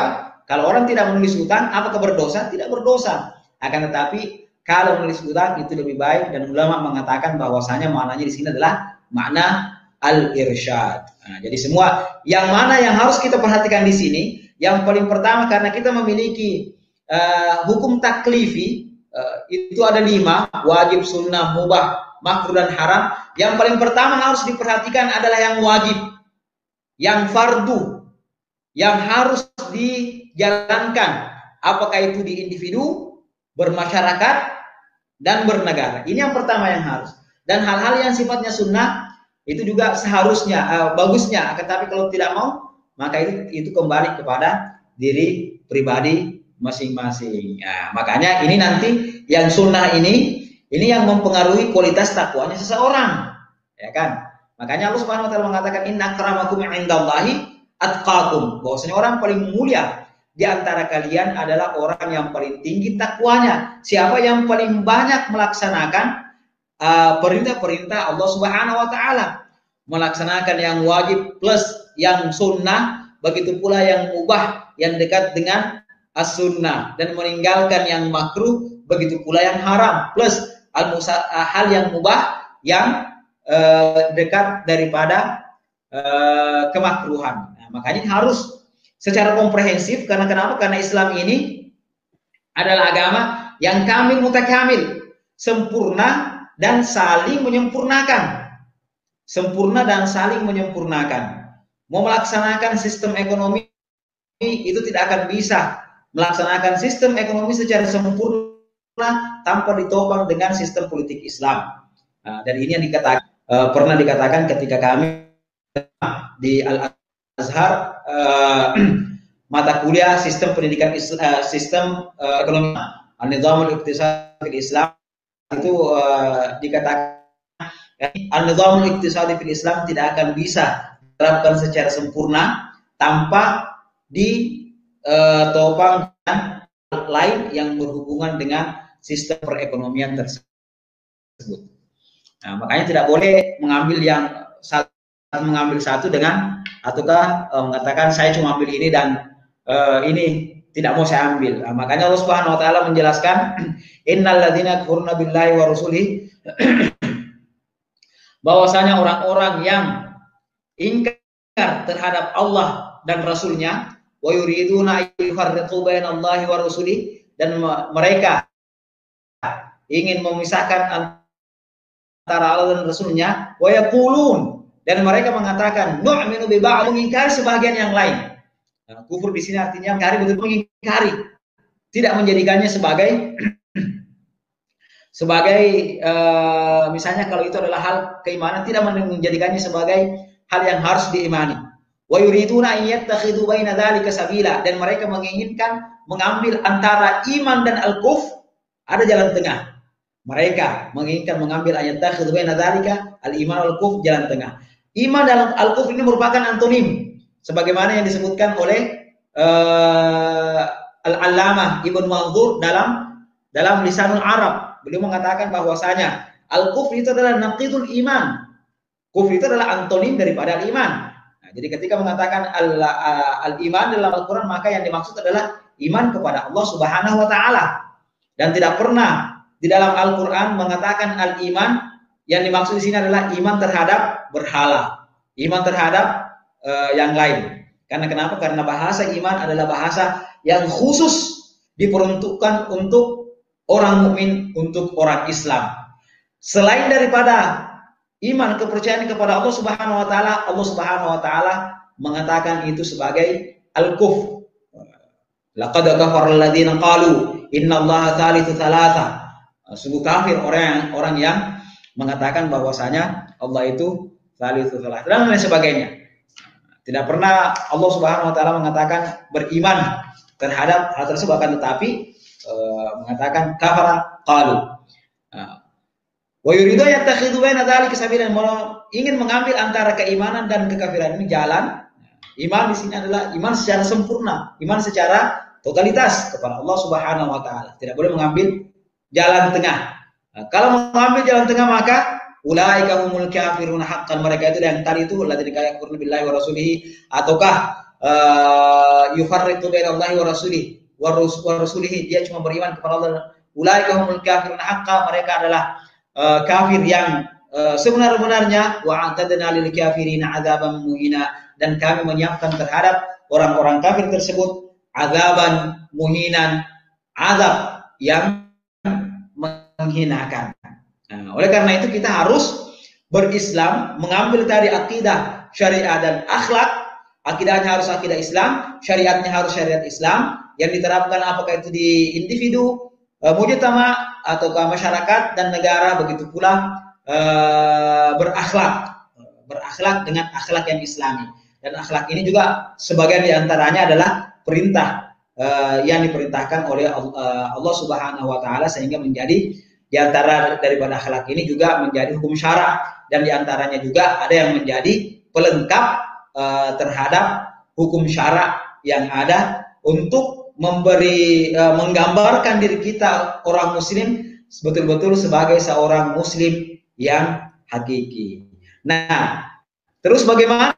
kalau orang tidak menulis hutang, apakah berdosa? Tidak berdosa. Akan tetapi kalau menulis hutang itu lebih baik, dan ulama mengatakan bahwasanya maknanya di sini adalah makna al-irsyad. Nah, jadi semua yang mana yang harus kita perhatikan di sini, yang paling pertama karena kita memiliki hukum taklifi, itu ada 5, wajib, sunnah, mubah, makruh dan haram. Yang paling pertama harus diperhatikan adalah yang wajib, yang fardu, yang harus dijalankan. Apakah itu di individu, bermasyarakat, dan bernegara. Ini yang pertama yang harus. Dan hal-hal yang sifatnya sunnah itu juga seharusnya bagusnya. Tetapi kalau tidak mau, maka itu kembali kepada diri pribadi masing-masing. Nah, makanya ini nanti yang sunnah ini yang mempengaruhi kualitas takwanya seseorang, ya kan? Makanya Allah Subhanahu wa taala mengatakan inna akramakum indallahi atqakum. Bahwasanya orang paling mulia di antara kalian adalah orang yang paling tinggi takwanya. Siapa yang paling banyak melaksanakan perintah-perintah Allah Subhanahu wa taala, melaksanakan yang wajib plus yang sunnah, begitu pula yang mubah yang dekat dengan as-sunnah, dan meninggalkan yang makruh, begitu pula yang haram plus hal yang mubah yang dekat daripada kemakruhan. Nah, makanya harus secara komprehensif. Karena kenapa? Karena Islam ini adalah agama yang kamil mutakamil, sempurna dan saling menyempurnakan. Sempurna dan saling menyempurnakan. Mau melaksanakan sistem ekonomi itu tidak akan bisa melaksanakan sistem ekonomi secara sempurna tanpa ditopang dengan sistem politik Islam. Nah, dan ini yang dikatakan, pernah dikatakan ketika kami di Al-Azhar, mata kuliah sistem pendidikan sistem ekonomi An-Nizam al-Iqtisadi fil Islam, itu dikatakan An-Nizam al-Iqtisadi fil Islam tidak akan bisa diterapkan secara sempurna tanpa ditopang dengan lain yang berhubungan dengan sistem perekonomian tersebut. Nah, makanya tidak boleh mengambil satu dengan ataukah mengatakan saya cuma ambil ini dan ini tidak mau saya ambil. Nah, makanya Allah Subhanahu wa taala menjelaskan innal ladzina yakfuruna billahi wa rusulihi, bahwasanya orang-orang yang ingkar terhadap Allah dan Rasulnya, wa yuriduna yufarriqu bainallahi wa rusulihi, dan mereka ingin memisahkan antara Allah dan Rasulnya, wa yaqulun, dan mereka mengatakan nu'minu bi ba'd, mengingkari sebagian yang lain. Nah, kufur di sini artinya mengingkari, betul mengingkari, tidak menjadikannya sebagai misalnya kalau itu adalah hal keimanan, tidak menjadikannya sebagai hal yang harus diimani. Wa yuriduna an yattakhidhu baina dzalika sabila, dan mereka menginginkan mengambil antara iman dan al-kufr ada jalan tengah. Mereka menginginkan mengambil ayat takhidhu baina dzalika al-iman wal-kufr, jalan tengah. Iman dan al-kufr ini merupakan antonim, sebagaimana yang disebutkan oleh Al-Allamah Ibnu Manzur dalam Lisanul Arab. Beliau mengatakan bahwasanya al-kufr itu adalah naqidul iman. Kufur itu adalah antonim daripada al-iman. Nah, jadi ketika mengatakan al-iman dalam Al-Quran, maka yang dimaksud adalah iman kepada Allah Subhanahu wa taala. Dan tidak pernah di dalam Al-Quran mengatakan al-iman, yang dimaksud di sini adalah iman terhadap berhala, iman terhadap yang lain. Karena kenapa? Karena bahasa iman adalah bahasa yang khusus diperuntukkan untuk orang mukmin, untuk orang Islam. Selain daripada iman, kepercayaan kepada Allah Subhanahu wa taala, Allah Subhanahu wa taala mengatakan itu sebagai al-kufr. Laqad kafara alladziina qalu innallaha tsalitsu tsalatsa. Sungguh kafir orang yang mengatakan bahwasanya Allah itu tsalitsu tsalatsa dan lain sebagainya. Tidak pernah Allah Subhanahu wa taala mengatakan beriman terhadap hal tersebut, akan tetapi mengatakan kafara qalu. Wa yuridu yattakhidhu baina dzalika sabilan, ingin mengambil antara keimanan dan kekafiran ini jalan. Iman di sini adalah iman secara sempurna, iman secara totalitas kepada Allah Subhanahu wa taala. Tidak boleh mengambil jalan tengah. Nah, kalau mengambil jalan tengah maka ulaika humul kafirun haqqan, mereka itu yang tadi itu ladzina yakfuruna billahi wa rasulihi, ataukah yufarriqu bainallahi wa rasulihi, dia cuma beriman kepada Allah. Ulaika humul kafirun haqqan, mereka adalah kafir yang sebenar-benarnya. Wa a'tadna lil kafirina adzaban muhina, dan kami menyiapkan terhadap orang-orang kafir tersebut azaban muhinan, azab yang menghinakan. Nah, oleh karena itu kita harus berislam, mengambil dari akidah, syariah dan akhlak. Akidahnya harus akidah Islam, syariatnya harus syariat Islam yang diterapkan apakah itu di individu, mujtama ataukah masyarakat dan negara, begitu pula berakhlak dengan akhlak yang Islami. Dan akhlak ini juga sebagian diantaranya adalah perintah yang diperintahkan oleh Allah Subhanahu wa taala, sehingga menjadi diantara daripada akhlak ini juga menjadi hukum syara, dan diantaranya juga ada yang menjadi pelengkap terhadap hukum syara yang ada untuk menggambarkan diri kita orang muslim betul-betul sebagai seorang muslim yang hakiki. Nah, terus bagaimana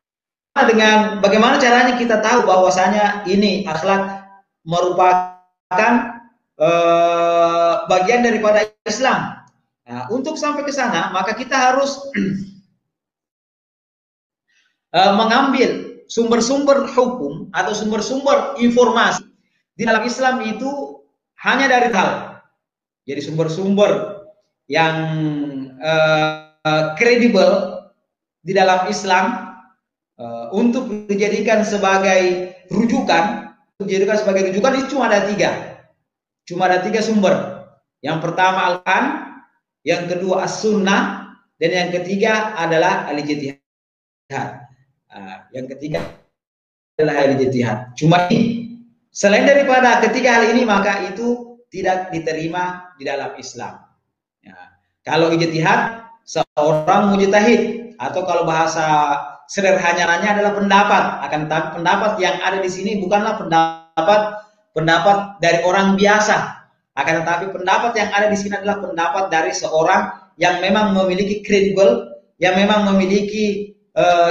caranya kita tahu bahwasanya ini akhlak merupakan bagian daripada Islam? Nah, untuk sampai ke sana maka kita harus mengambil sumber-sumber hukum atau sumber-sumber informasi di dalam Islam itu hanya dari hal. Jadi sumber-sumber yang kredibel di dalam Islam untuk dijadikan sebagai rujukan, itu cuma ada tiga sumber. Yang pertama Al-Quran, yang kedua As-Sunnah, dan yang ketiga adalah al-ijtihad. Yang ketiga adalah al-ijtihad. Cuma ini, selain daripada ketiga hal ini maka itu tidak diterima di dalam Islam. Ya. Kalau ijtihad, seorang mujtahid, atau kalau bahasa sederhananya adalah pendapat. Akan tetapi pendapat yang ada di sini bukanlah pendapat dari orang biasa. Akan tetapi pendapat yang ada di sini adalah pendapat dari seorang yang memang memiliki kredibel, yang memang memiliki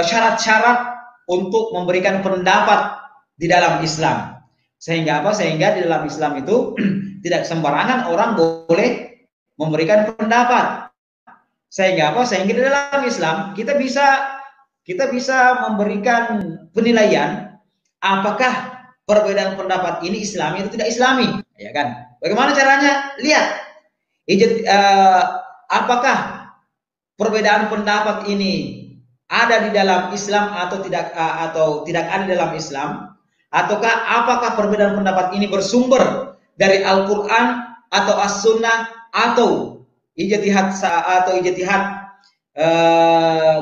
syarat-syarat untuk memberikan pendapat di dalam Islam. Sehingga apa? Sehingga di dalam Islam itu tidak sembarangan orang boleh memberikan pendapat. Sehingga apa? Sehingga di dalam Islam kita bisa memberikan penilaian apakah perbedaan pendapat ini Islami atau tidak Islami, ya kan? Bagaimana caranya? Lihat, apakah perbedaan pendapat ini ada di dalam Islam atau tidak ada dalam Islam, ataukah apakah perbedaan pendapat ini bersumber dari Al-Quran atau As-Sunnah atau ijtihad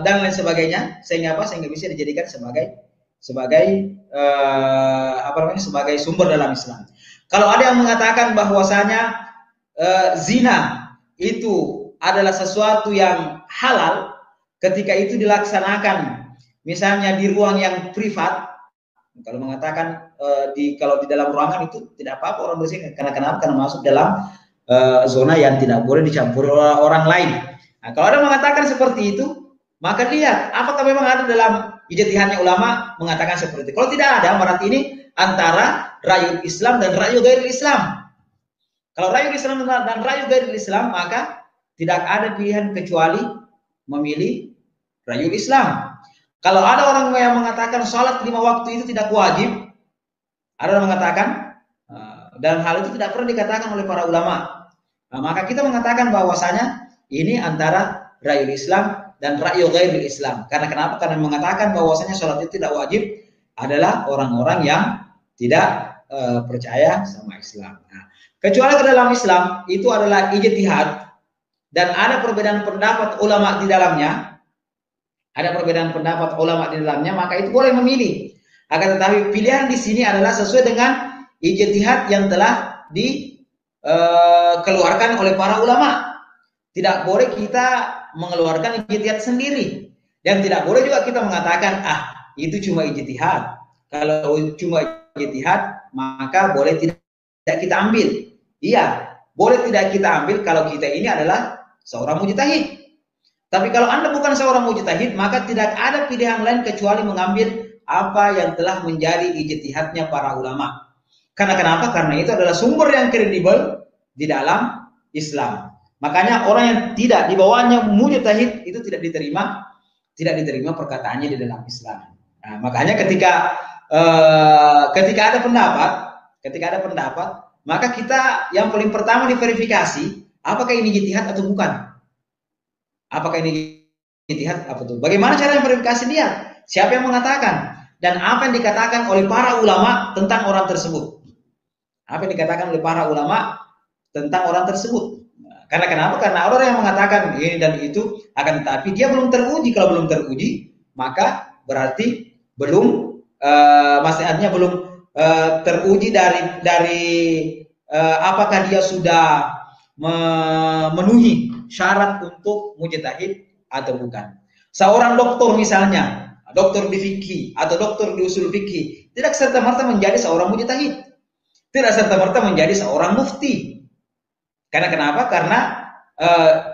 dan lain sebagainya, sehingga bisa dijadikan sebagai sumber dalam Islam. Kalau ada yang mengatakan bahwasanya zina itu adalah sesuatu yang halal ketika itu dilaksanakan misalnya di ruang yang privat, kalau mengatakan kalau di dalam ruangan itu tidak apa-apa orang bersih, karena masuk dalam zona yang tidak boleh dicampuri orang lain. Nah, kalau ada mengatakan seperti itu, maka lihat apakah memang ada dalam ijtihadnya ulama mengatakan seperti itu. Kalau tidak ada, berarti ini antara rayul Islam dan rayul ghairil Islam. Kalau rayul Islam dan rayul ghairil Islam, maka tidak ada pilihan kecuali memilih rayul Islam. Kalau ada orang yang mengatakan sholat 5 waktu itu tidak wajib, ada yang mengatakan dan hal itu tidak pernah dikatakan oleh para ulama. Nah, maka kita mengatakan bahwasanya ini antara rayul Islam dan rayul ghairil Islam. Karena kenapa? Karena mengatakan bahwasanya sholat itu tidak wajib adalah orang-orang yang tidak percaya sama Islam. Nah, kecuali ke dalam Islam itu adalah ijtihad dan ada perbedaan pendapat ulama di dalamnya. Ada perbedaan pendapat ulama di dalamnya, maka itu boleh memilih. Akan tetapi pilihan di sini adalah sesuai dengan ijtihad yang telah dikeluarkan oleh para ulama. Tidak boleh kita mengeluarkan ijtihad sendiri, dan tidak boleh juga kita mengatakan itu cuma ijtihad. Kalau cuma ijtihad maka boleh tidak kita ambil. Iya, boleh tidak kita ambil kalau kita ini adalah seorang mujtahid. Tapi kalau Anda bukan seorang mujtahid, maka tidak ada pilihan lain kecuali mengambil apa yang telah menjadi ijtihadnya para ulama. Karena kenapa? Karena itu adalah sumber yang kredibel di dalam Islam. Makanya orang yang tidak di bawahnya mujtahid itu tidak diterima perkataannya di dalam Islam. Nah, makanya ketika ada pendapat, maka kita yang paling pertama diverifikasi apakah ini ijtihad atau bukan. Apakah ini ijtihad apa itu? Bagaimana cara verifikasi dia? Siapa yang mengatakan? Dan apa yang dikatakan oleh para ulama tentang orang tersebut? Apa yang dikatakan oleh para ulama tentang orang tersebut? Karena kenapa? Karena orang yang mengatakan ini dan itu, akan tetapi dia belum teruji. Kalau belum teruji, maka berarti belum maksudnya belum teruji dari apakah dia sudah memenuhi syarat untuk mujtahid atau bukan. Seorang doktor misalnya, doktor di fikih atau doktor di usul fikih, tidak serta-merta menjadi seorang mujtahid. Tidak serta-merta menjadi seorang mufti. Karena kenapa? Karena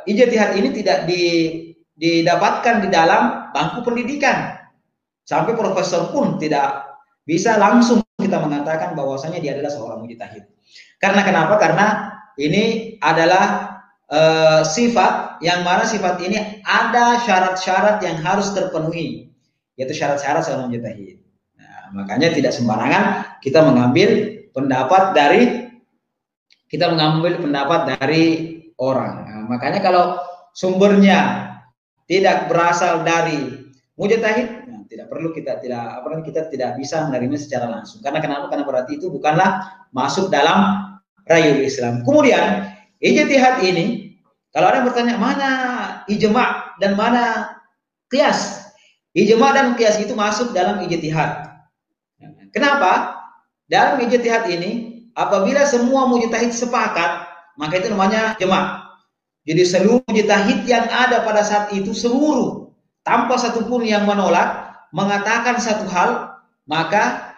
ijtihad ini tidak didapatkan di dalam bangku pendidikan. Sampai profesor pun tidak bisa langsung kita mengatakan bahwasanya dia adalah seorang mujtahid. Karena kenapa? Karena ini adalah sifat yang mana sifat ini ada syarat-syarat yang harus terpenuhi, yaitu syarat-syarat seorang mujtahid. Nah, makanya tidak sembarangan kita mengambil pendapat dari orang. Nah, makanya kalau sumbernya tidak berasal dari mujtahid, nah, tidak perlu kita tidak bisa menerima secara langsung. Karena kenapa? Karena berarti itu bukanlah masuk dalam rayul Islam. Kemudian ijtihad ini, kalau ada yang bertanya mana ijma' dan mana qiyas? Ijma' dan qiyas itu masuk dalam ijtihad. Kenapa? Dalam ijtihad ini, apabila semua mujtahid sepakat, maka itu namanya ijma'. Jadi seluruh mujtahid yang ada pada saat itu seluruh tanpa satupun yang menolak mengatakan satu hal, maka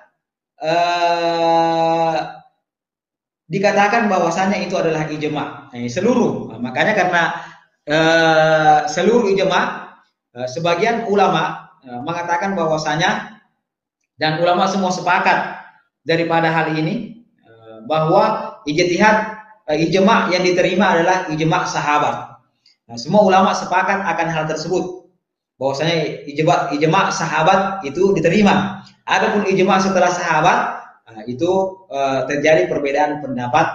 dikatakan bahwasanya itu adalah ijma'. Seluruh. Makanya karena seluruh ijma', sebagian ulama mengatakan bahwasanya, dan ulama semua sepakat daripada hal ini, bahwa ijma' yang diterima adalah ijma' sahabat. Nah, semua ulama sepakat akan hal tersebut, bahwasanya ijma' sahabat itu diterima. Adapun ijma' setelah sahabat, itu terjadi perbedaan pendapat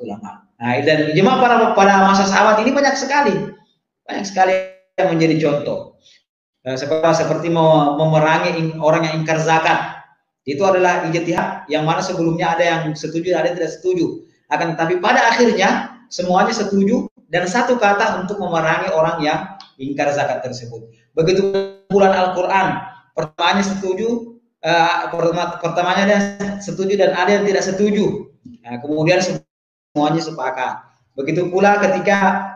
ulama. Nah, dan ijma' pada masa sahabat ini banyak sekali yang menjadi contoh. Seperti memerangi orang yang ingkar zakat. Itu adalah ijtihad yang mana sebelumnya ada yang setuju, ada yang tidak setuju. Akan tetapi pada akhirnya semuanya setuju dan satu kata untuk memerangi orang yang ingkar zakat tersebut. Begitu bulan Al-Quran, pertamanya setuju, pertamanya ada yang setuju dan ada yang tidak setuju. Nah, kemudian semuanya sepakat. Begitu pula ketika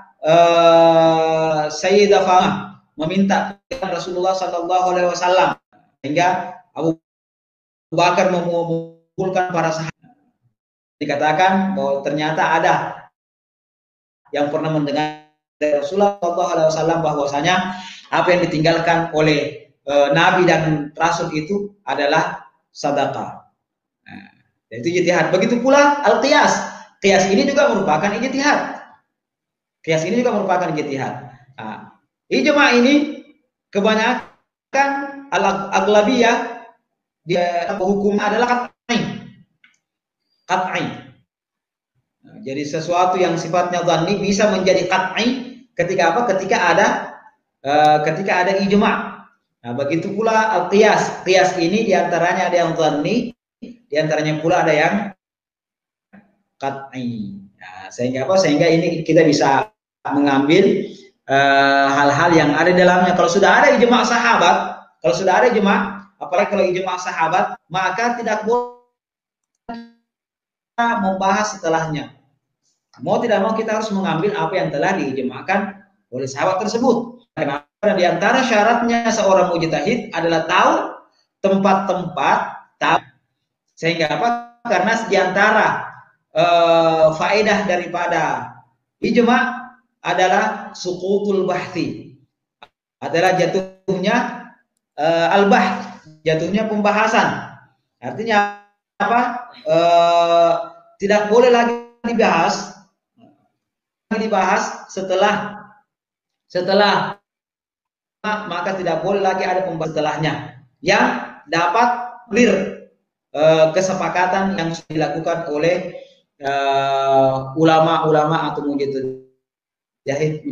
Sayyidah Fatimah meminta Rasulullah SAW, sehingga Abu Bakar mengumpulkan para sahabat. Dikatakan bahwa ternyata ada yang pernah mendengar dari Rasulullah SAW bahwasanya apa yang ditinggalkan oleh Nabi dan Rasul itu adalah sedekah. Nah, itu ijtihad. Begitu pula al-qiyas. Qiyas ini juga merupakan ijtihad. Nah, ijma' ini kebanyakan al-aghlabiyah dia hukumnya adalah qat'i. Nah, jadi sesuatu yang sifatnya dhanni bisa menjadi qat'i ketika apa? Ketika ada ijma'. Nah, begitu pula al-qiyas. Qiyas ini diantaranya ada yang dhanni, diantaranya pula ada yang qat'i. Nah, sehingga ini kita bisa mengambil hal-hal yang ada di dalamnya. Kalau sudah ada ijma' sahabat, apalagi kalau ijma' sahabat, maka tidak boleh membahas setelahnya. Mau tidak mau kita harus mengambil apa yang telah diijma'kan oleh sahabat tersebut. Kenapa? Karena di antara syaratnya seorang mujtahid adalah tahu tempat-tempat, sehingga apa? Karena di antara faedah daripada ijma adalah suqutul bahthi, adalah jatuhnya al-bahth, jatuhnya pembahasan. Artinya apa? Tidak boleh lagi dibahas setelah maka tidak boleh lagi ada pembahasan setelahnya yang dapat clear kesepakatan yang sudah dilakukan oleh ulama-ulama atau mujtahid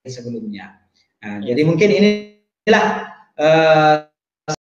sebelumnya. Nah, jadi mungkin inilah